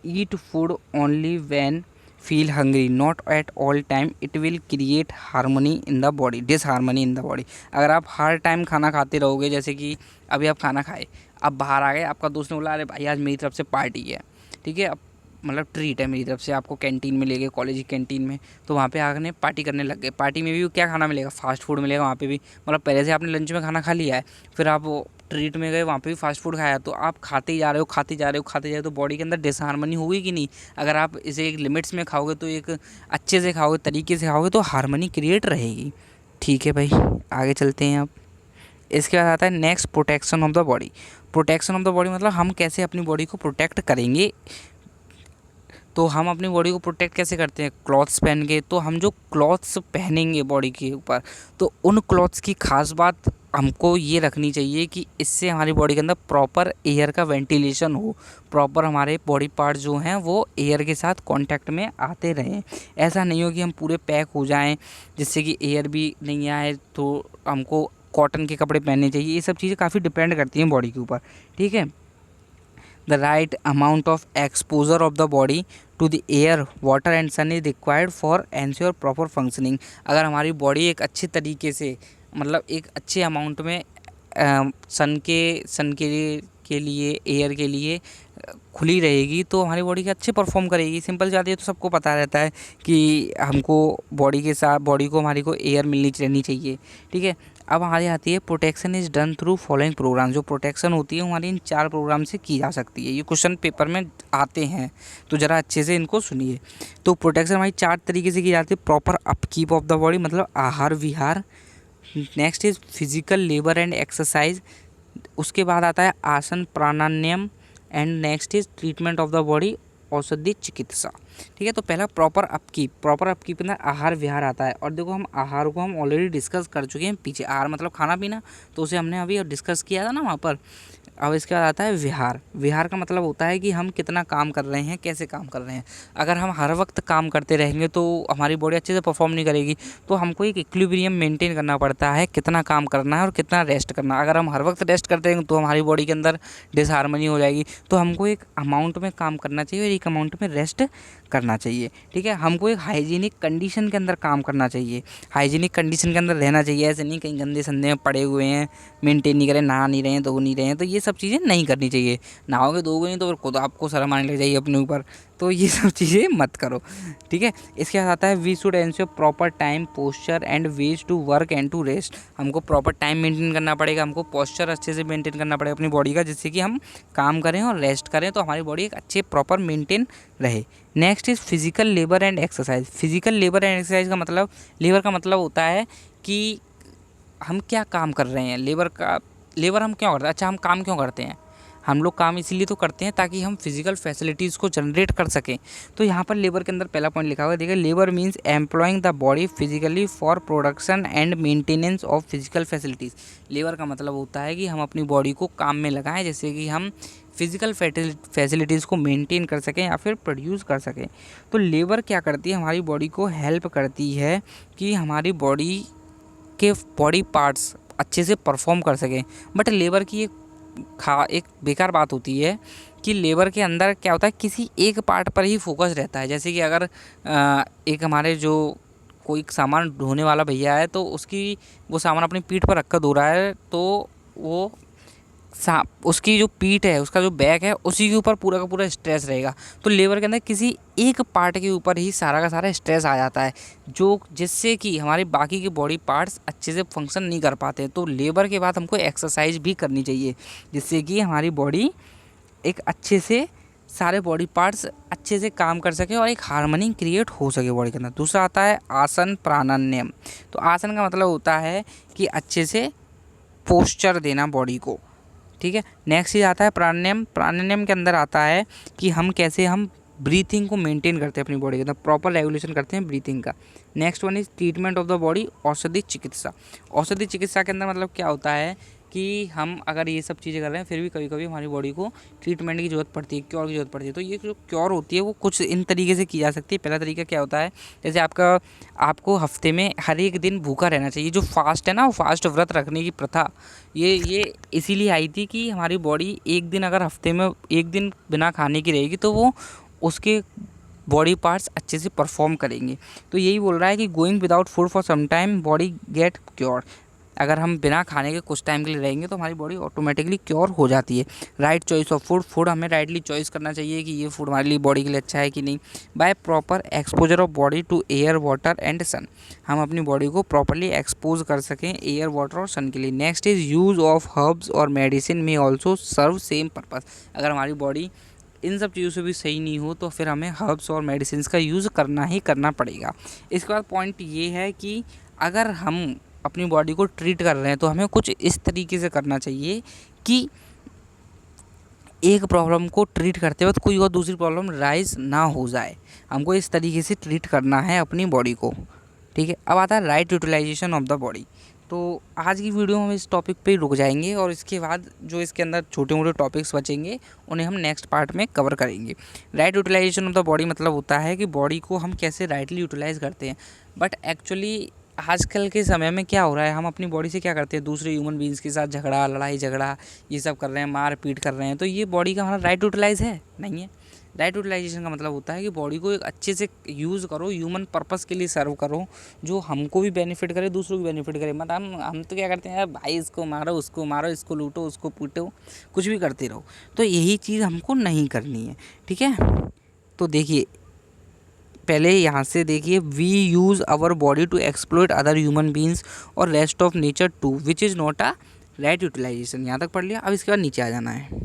eat food only when feel hungry, not at all time, it will create harmony in the body, disharmony in the body. अगर आप हर टाइम खाना खाते रहोगे, जैसे कि अभी आप खाना खाए, अब बाहर आ गए, आपका दोस्त ने बोला अरे भाई आज मेरी तरफ से पार्टी है, ठीक है, अब मतलब ट्रीट है मेरी तरफ से, आपको कैंटीन में ले गए, कॉलेज की कैंटीन में, तो वहाँ पे आके पार्टी करने लग गए। पार्टी में भी क्या खाना मिलेगा, फास्ट फूड मिलेगा वहाँ पे भी, मतलब पहले से आपने लंच में खाना खा लिया है, फिर आप ट्रीट में गए, वहाँ पे भी फास्ट फूड खाया, तो आप खाते ही जा रहे हो, खाते जा रहे हो, खाते जा रहे हो, तो बॉडी के अंदर डिसहार्मनी होगी कि नहीं। अगर आप इसे एक लिमिट्स में खाओगे, तो एक अच्छे से खाओगे, तरीके से खाओगे, तो हार्मनी क्रिएट रहेगी, ठीक है भाई। आगे चलते हैं अब। इसके बाद आता है next, protection of the body. Protection of the body मतलब हम कैसे अपनी बॉडी को प्रोटेक्ट करेंगे। तो हम अपनी बॉडी को प्रोटेक्ट कैसे करते हैं, क्लॉथ्स पहन के। तो हम जो क्लॉथ्स पहनेंगे बॉडी के ऊपर, तो उन क्लॉथ्स की खास बात हमको ये रखनी चाहिए कि इससे हमारी बॉडी के अंदर प्रॉपर एयर का वेंटिलेशन हो, प्रॉपर हमारे बॉडी पार्ट जो हैं वो एयर के साथ कांटेक्ट में आते रहें। ऐसा नहीं हो कि हम पूरे पैक हो जाएं जिससे कि एयर भी नहीं आए। तो हमको कॉटन के कपड़े पहनने चाहिए। ये सब चीज़ें काफ़ी डिपेंड करती हैं बॉडी के ऊपर, ठीक है। The right amount of exposure of the body to the air, water and sun is required for ensure proper functioning। अगर हमारी बॉडी एक अच्छे तरीके से, मतलब एक अच्छे अमाउंट में सन के लिए एयर के लिए खुली रहेगी, तो हमारी बॉडी के अच्छे परफॉर्म करेगी। सिंपल सी बात है, तो सबको पता रहता है कि हमको बॉडी के साथ, बॉडी को हमारी को एयर मिलनी रहनी चाहिए, ठीक है। अब हमारी आती है protection is done through following programme. जो प्रोटेक्शन होती है हमारी इन 4 प्रोग्राम से की जा सकती है। ये क्वेश्चन पेपर में आते हैं, तो ज़रा अच्छे से इनको सुनिए। तो प्रोटेक्शन हमारी 4 तरीके से की जाती है। Proper upkeep of the body, मतलब आहार विहार। Next is physical labour and exercise. उसके बाद आता है आसन प्राणायाम। And next is treatment of the body, औषधि चिकित्सा, ठीक है। तो पहला प्रॉपर अपकीप अंदर आहार विहार आता है। और देखो हम आहार को हम ऑलरेडी डिस्कस कर चुके हैं पीछे। आहार मतलब खाना पीना, तो उसे हमने अभी डिस्कस किया था ना वहाँ पर। अब इसके बाद आता है विहार। विहार का मतलब होता है कि हम कितना काम कर रहे हैं, कैसे काम कर रहे हैं। अगर हम हर वक्त काम करते रहेंगे तो हमारी बॉडी अच्छे से परफॉर्म नहीं करेगी। तो हमको एक इक्विलिब्रियम मेंटेन करना पड़ता है, कितना काम करना है और कितना रेस्ट करना है। अगर हम हर वक्त रेस्ट करते रहेंगे तो हमारी बॉडी के अंदर डिसहार्मनी हो जाएगी। तो हमको एक अमाउंट में काम करना चाहिए और एक अमाउंट में रेस्ट करना चाहिए, ठीक है। हमको एक हाइजीनिक कंडीशन के अंदर काम करना चाहिए, हाइजीनिक कंडीशन के अंदर रहना चाहिए। ऐसे नहीं कहीं गंदे संदे में पड़े हुए हैं, मेंटेन नहीं करें, नहा नहीं रहे हैं, धो नहीं रहे हैं, तो ये सब चीज़ें नहीं करनी चाहिए। नहाओगे धोगे नहीं तो फिर खुद आपको शर्म आने लग जाएगी अपने ऊपर। तो ये सब चीज़ें मत करो, ठीक है। इसके बाद आता है we should ensure proper time, posture and ways to work and to rest. हमको प्रॉपर टाइम मेंटेन करना पड़ेगा, हमको पोस्चर अच्छे से मेंटेन करना पड़ेगा अपनी बॉडी का, जिससे कि हम काम करें और रेस्ट करें तो हमारी बॉडी एक अच्छे प्रॉपर मेंटेन रहे। Next is physical labour and exercise. Physical labour and exercise का मतलब, लेबर का मतलब होता है कि हम क्या काम कर रहे हैं। लेबर हम क्यों करते हैं, अच्छा हम काम क्यों करते हैं, हम लोग काम इसीलिए तो करते हैं ताकि हम फिजिकल फैसिलिटीज़ को जनरेट कर सकें। तो यहाँ पर लेबर के अंदर पहला पॉइंट लिखा हुआ है, देखिए labour means employing the body physically for production and maintenance of physical facilities. Labour का मतलब होता है कि हम अपनी बॉडी को काम में लगाएं, जैसे कि हम फिजिकल फैसिलिटीज़ को मेंटेन कर सकें या फिर प्रोड्यूस कर सकें। तो लेबर क्या करती है, हमारी बॉडी को हेल्प करती है कि हमारी बॉडी के बॉडी पार्ट्स अच्छे से परफॉर्म कर सकें। बट लेबर की एक एक बेकार बात होती है कि लेबर के अंदर क्या होता है, किसी एक पार्ट पर ही फोकस रहता है। जैसे कि अगर एक हमारे जो कोई सामान ढोने वाला भैया है, तो उसकी वो सामान अपनी पीठ पर रखकर धो रहा है, तो वो उसकी जो पीठ है, उसका जो बैक है, उसी के ऊपर पूरा का पूरा स्ट्रेस रहेगा। तो लेबर के अंदर किसी एक पार्ट के ऊपर ही सारा का सारा स्ट्रेस आ जाता है, जो जिससे कि हमारे बाकी के बॉडी पार्ट्स अच्छे से फंक्शन नहीं कर पाते। तो लेबर के बाद हमको एक्सरसाइज भी करनी चाहिए, जिससे कि हमारी बॉडी एक अच्छे से सारे बॉडी पार्ट्स अच्छे से काम कर सके और एक हार्मनी क्रिएट हो सके बॉडी के अंदर। दूसरा आता है आसन प्राणायाम। तो आसन का मतलब होता है कि अच्छे से पोस्चर देना बॉडी को, ठीक है। नेक्स्ट चीज़ आता है प्राणायाम। प्राणायाम के अंदर आता है कि हम कैसे हम ब्रीथिंग को मेंटेन करते हैं अपनी बॉडी के अंदर, प्रॉपर रेगुलेशन करते हैं ब्रीथिंग का। Next one is treatment of the body, औषधि चिकित्सा। औषधि चिकित्सा के अंदर मतलब क्या होता है कि हम अगर ये सब चीज़ें कर रहे हैं, फिर भी कभी कभी हमारी बॉडी को ट्रीटमेंट की ज़रूरत पड़ती है, क्योर की ज़रूरत पड़ती है। तो ये जो क्योर होती है वो कुछ इन तरीके से की जा सकती है। पहला तरीका क्या होता है, जैसे आपको हफ्ते में हर एक दिन भूखा रहना चाहिए। जो फास्ट है ना, वो फास्ट व्रत रखने की प्रथा ये इसीलिए आई थी कि हमारी बॉडी एक दिन अगर हफ्ते में एक दिन बिना खाने की रहेगी, तो वो उसके बॉडी पार्ट्स अच्छे से परफॉर्म करेंगे। तो यही बोल रहा है कि going without food for some time body get cure. अगर हम बिना खाने के कुछ टाइम के लिए रहेंगे तो हमारी बॉडी ऑटोमेटिकली क्योर हो जाती है। Right choice of food, food हमें राइटली चॉइस करना चाहिए कि ये फूड हमारे लिए बॉडी के लिए अच्छा है कि नहीं। By proper exposure of body to air, water and sun. हम अपनी बॉडी को प्रॉपरली एक्सपोज कर सकें एयर, वाटर और सन के लिए। Next is use of herbs और मेडिसिन में ऑल्सो सर्व सेम पर्पज़। अगर हमारी बॉडी इन सब चीज़ों से भी सही नहीं हो तो फिर हमें हर्ब्स और मेडिसिन का यूज़ करना ही करना पड़ेगा। इसके बाद पॉइंट ये है कि अगर हम अपनी बॉडी को ट्रीट कर रहे हैं तो हमें कुछ इस तरीके से करना चाहिए कि एक प्रॉब्लम को ट्रीट करते वक्त कोई और दूसरी प्रॉब्लम राइज ना हो जाए। हमको इस तरीके से ट्रीट करना है अपनी बॉडी को, ठीक है। अब आता है right utilisation of the body. तो आज की वीडियो में हम इस टॉपिक पे रुक जाएंगे और इसके बाद जो इसके अंदर छोटे मोटे टॉपिक्स बचेंगे उन्हें हम नेक्स्ट पार्ट में कवर करेंगे। Right utilisation of the body मतलब होता है कि बॉडी को हम कैसे राइटली यूटिलाइज करते हैं। बट एक्चुअली आजकल के समय में क्या हो रहा है, हम अपनी बॉडी से क्या करते हैं, दूसरे ह्यूमन बींग्स के साथ झगड़ा, लड़ाई झगड़ा ये सब कर रहे हैं, मार पीट कर रहे हैं। तो ये बॉडी का हमारा राइट यूटिलाइज है नहीं है। राइट यूटिलाइजेशन का मतलब होता है कि बॉडी को एक अच्छे से यूज़ करो, ह्यूमन पर्पस के लिए सर्व करो, जो हमको भी बेनिफिट करे, दूसरों को बेनिफिट करे। मतलब हम तो क्या करते हैं, भाई इसको मारो, इसको लूटो, उसको पीटो, कुछ भी करते रहो। तो यही चीज़ हमको नहीं करनी है, ठीक है। तो देखिए पहले यहाँ से देखिए, we use our body to exploit other human beings और rest of nature to which is not a right utilisation. यहाँ तक पढ़ लिया। अब इसके बाद नीचे आ जाना है।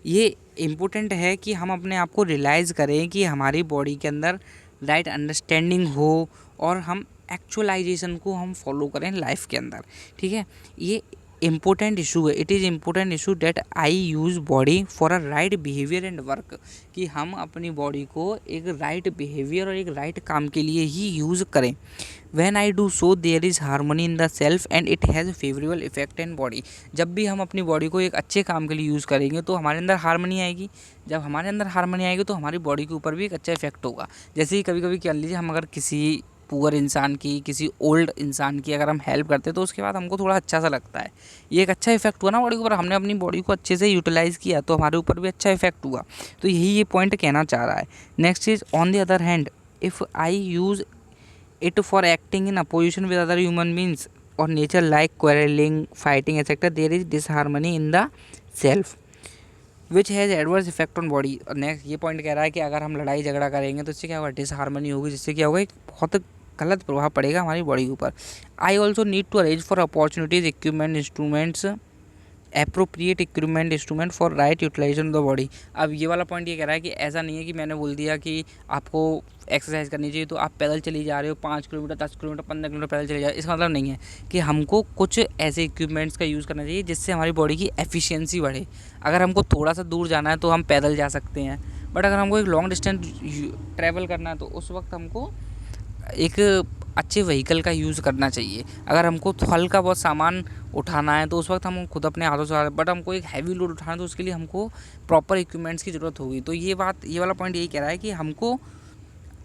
ये इम्पोर्टेंट है कि हम अपने आप को रियलाइज़ करें कि हमारी बॉडी के अंदर राइट अंडरस्टैंडिंग हो और हम एक्चुअलाइजेशन को हम फॉलो करें लाइफ के अंदर, ठीक है। ये इम्पोर्टेंट इशू है। It is important issue that I use body for a right behaviour and work. कि हम अपनी बॉडी को एक राइट बिहेवियर और एक राइट काम के लिए ही यूज़ करें। When I do so there is harmony in the self and it has favourable effect in body. जब भी हम अपनी बॉडी को एक अच्छे काम के लिए यूज़ करेंगे तो हमारे अंदर हार्मनी आएगी। जब हमारे अंदर हार्मनी आएगी तो हमारी बॉडी के ऊपर भी एक अच्छा इफेक्ट होगा। जैसे ही कभी कभी क्या लीजिए, हम अगर किसी पुअर इंसान की, किसी ओल्ड इंसान की अगर हम हेल्प करते हैं तो उसके बाद हमको थोड़ा अच्छा सा लगता है। ये एक अच्छा इफेक्ट हुआ ना बॉडी के ऊपर, हमने अपनी बॉडी को अच्छे से यूटिलाइज़ किया तो हमारे ऊपर भी अच्छा इफेक्ट हुआ। तो यही ये पॉइंट कहना चाह रहा है। Next is on the other hand, if I use it for acting in opposition with other human beings और nature like quarrelling, fighting etcetera, there is disharmony in the self which has adverse effect on body. और next ये point कह रहा है कि अगर हम लड़ाई झगड़ा करेंगे तो इससे क्या होगा, डिसहार्मनी होगी, जिससे क्या होगा, एक बहुत गलत प्रभाव पड़ेगा हमारी बॉडी के ऊपर। I also need to arrange for opportunities, equipment, instruments, appropriate equipment, instrument for right utilisation of the body. अब ये वाला पॉइंट ये कह रहा है कि ऐसा नहीं है कि मैंने बोल दिया कि आपको एक्सरसाइज करनी चाहिए तो आप पैदल चली जा रहे हो 5 किलोमीटर, 10 किलोमीटर, 15 किलोमीटर पैदल चले जा रहे हो। इसका मतलब नहीं है कि हमको कुछ ऐसे इक्विपमेंट्स का यूज़ करना चाहिए जिससे हमारी बॉडी की एफिशिएंसी बढ़े। अगर हमको थोड़ा सा दूर जाना है तो हम पैदल जा सकते हैं, बट अगर हमको एक लॉन्ग डिस्टेंस ट्रैवल करना है तो उस वक्त हमको एक अच्छे व्हीकल का यूज़ करना चाहिए। अगर हमको हल्का बहुत सामान उठाना है तो उस वक्त हम खुद अपने हाथों से, बट हमको एक हैवी लोड उठाना है तो उसके लिए हमको प्रॉपर इक्विपमेंट्स की ज़रूरत होगी। तो ये वाला पॉइंट यही कह रहा है कि हमको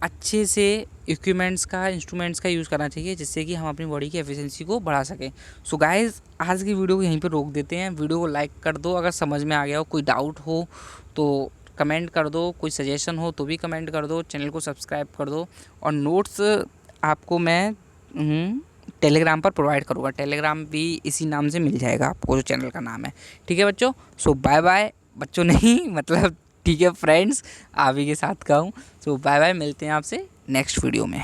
अच्छे से इक्विपमेंट्स का, इंस्ट्रूमेंट्स का यूज़ करना चाहिए, जिससे कि हम अपनी बॉडी की एफिशिएंसी को बढ़ा सकें। सो गाइस, आज की वीडियो को यहीं पे रोक देते हैं। वीडियो को लाइक कर दो अगर समझ में आ गया हो, कोई डाउट हो तो कमेंट कर दो, कोई सजेशन हो तो भी कमेंट कर दो, चैनल को सब्सक्राइब कर दो। और नोट्स आपको मैं टेलीग्राम पर प्रोवाइड करूँगा। टेलीग्राम भी इसी नाम से मिल जाएगा आपको, जो चैनल का नाम है। ठीक है बच्चों, सो बाय बाय। बच्चों नहीं मतलब ठीक है फ्रेंड्स, आप ही के साथ का हूँ। सो बाय बाय, मिलते हैं आपसे नेक्स्ट वीडियो में।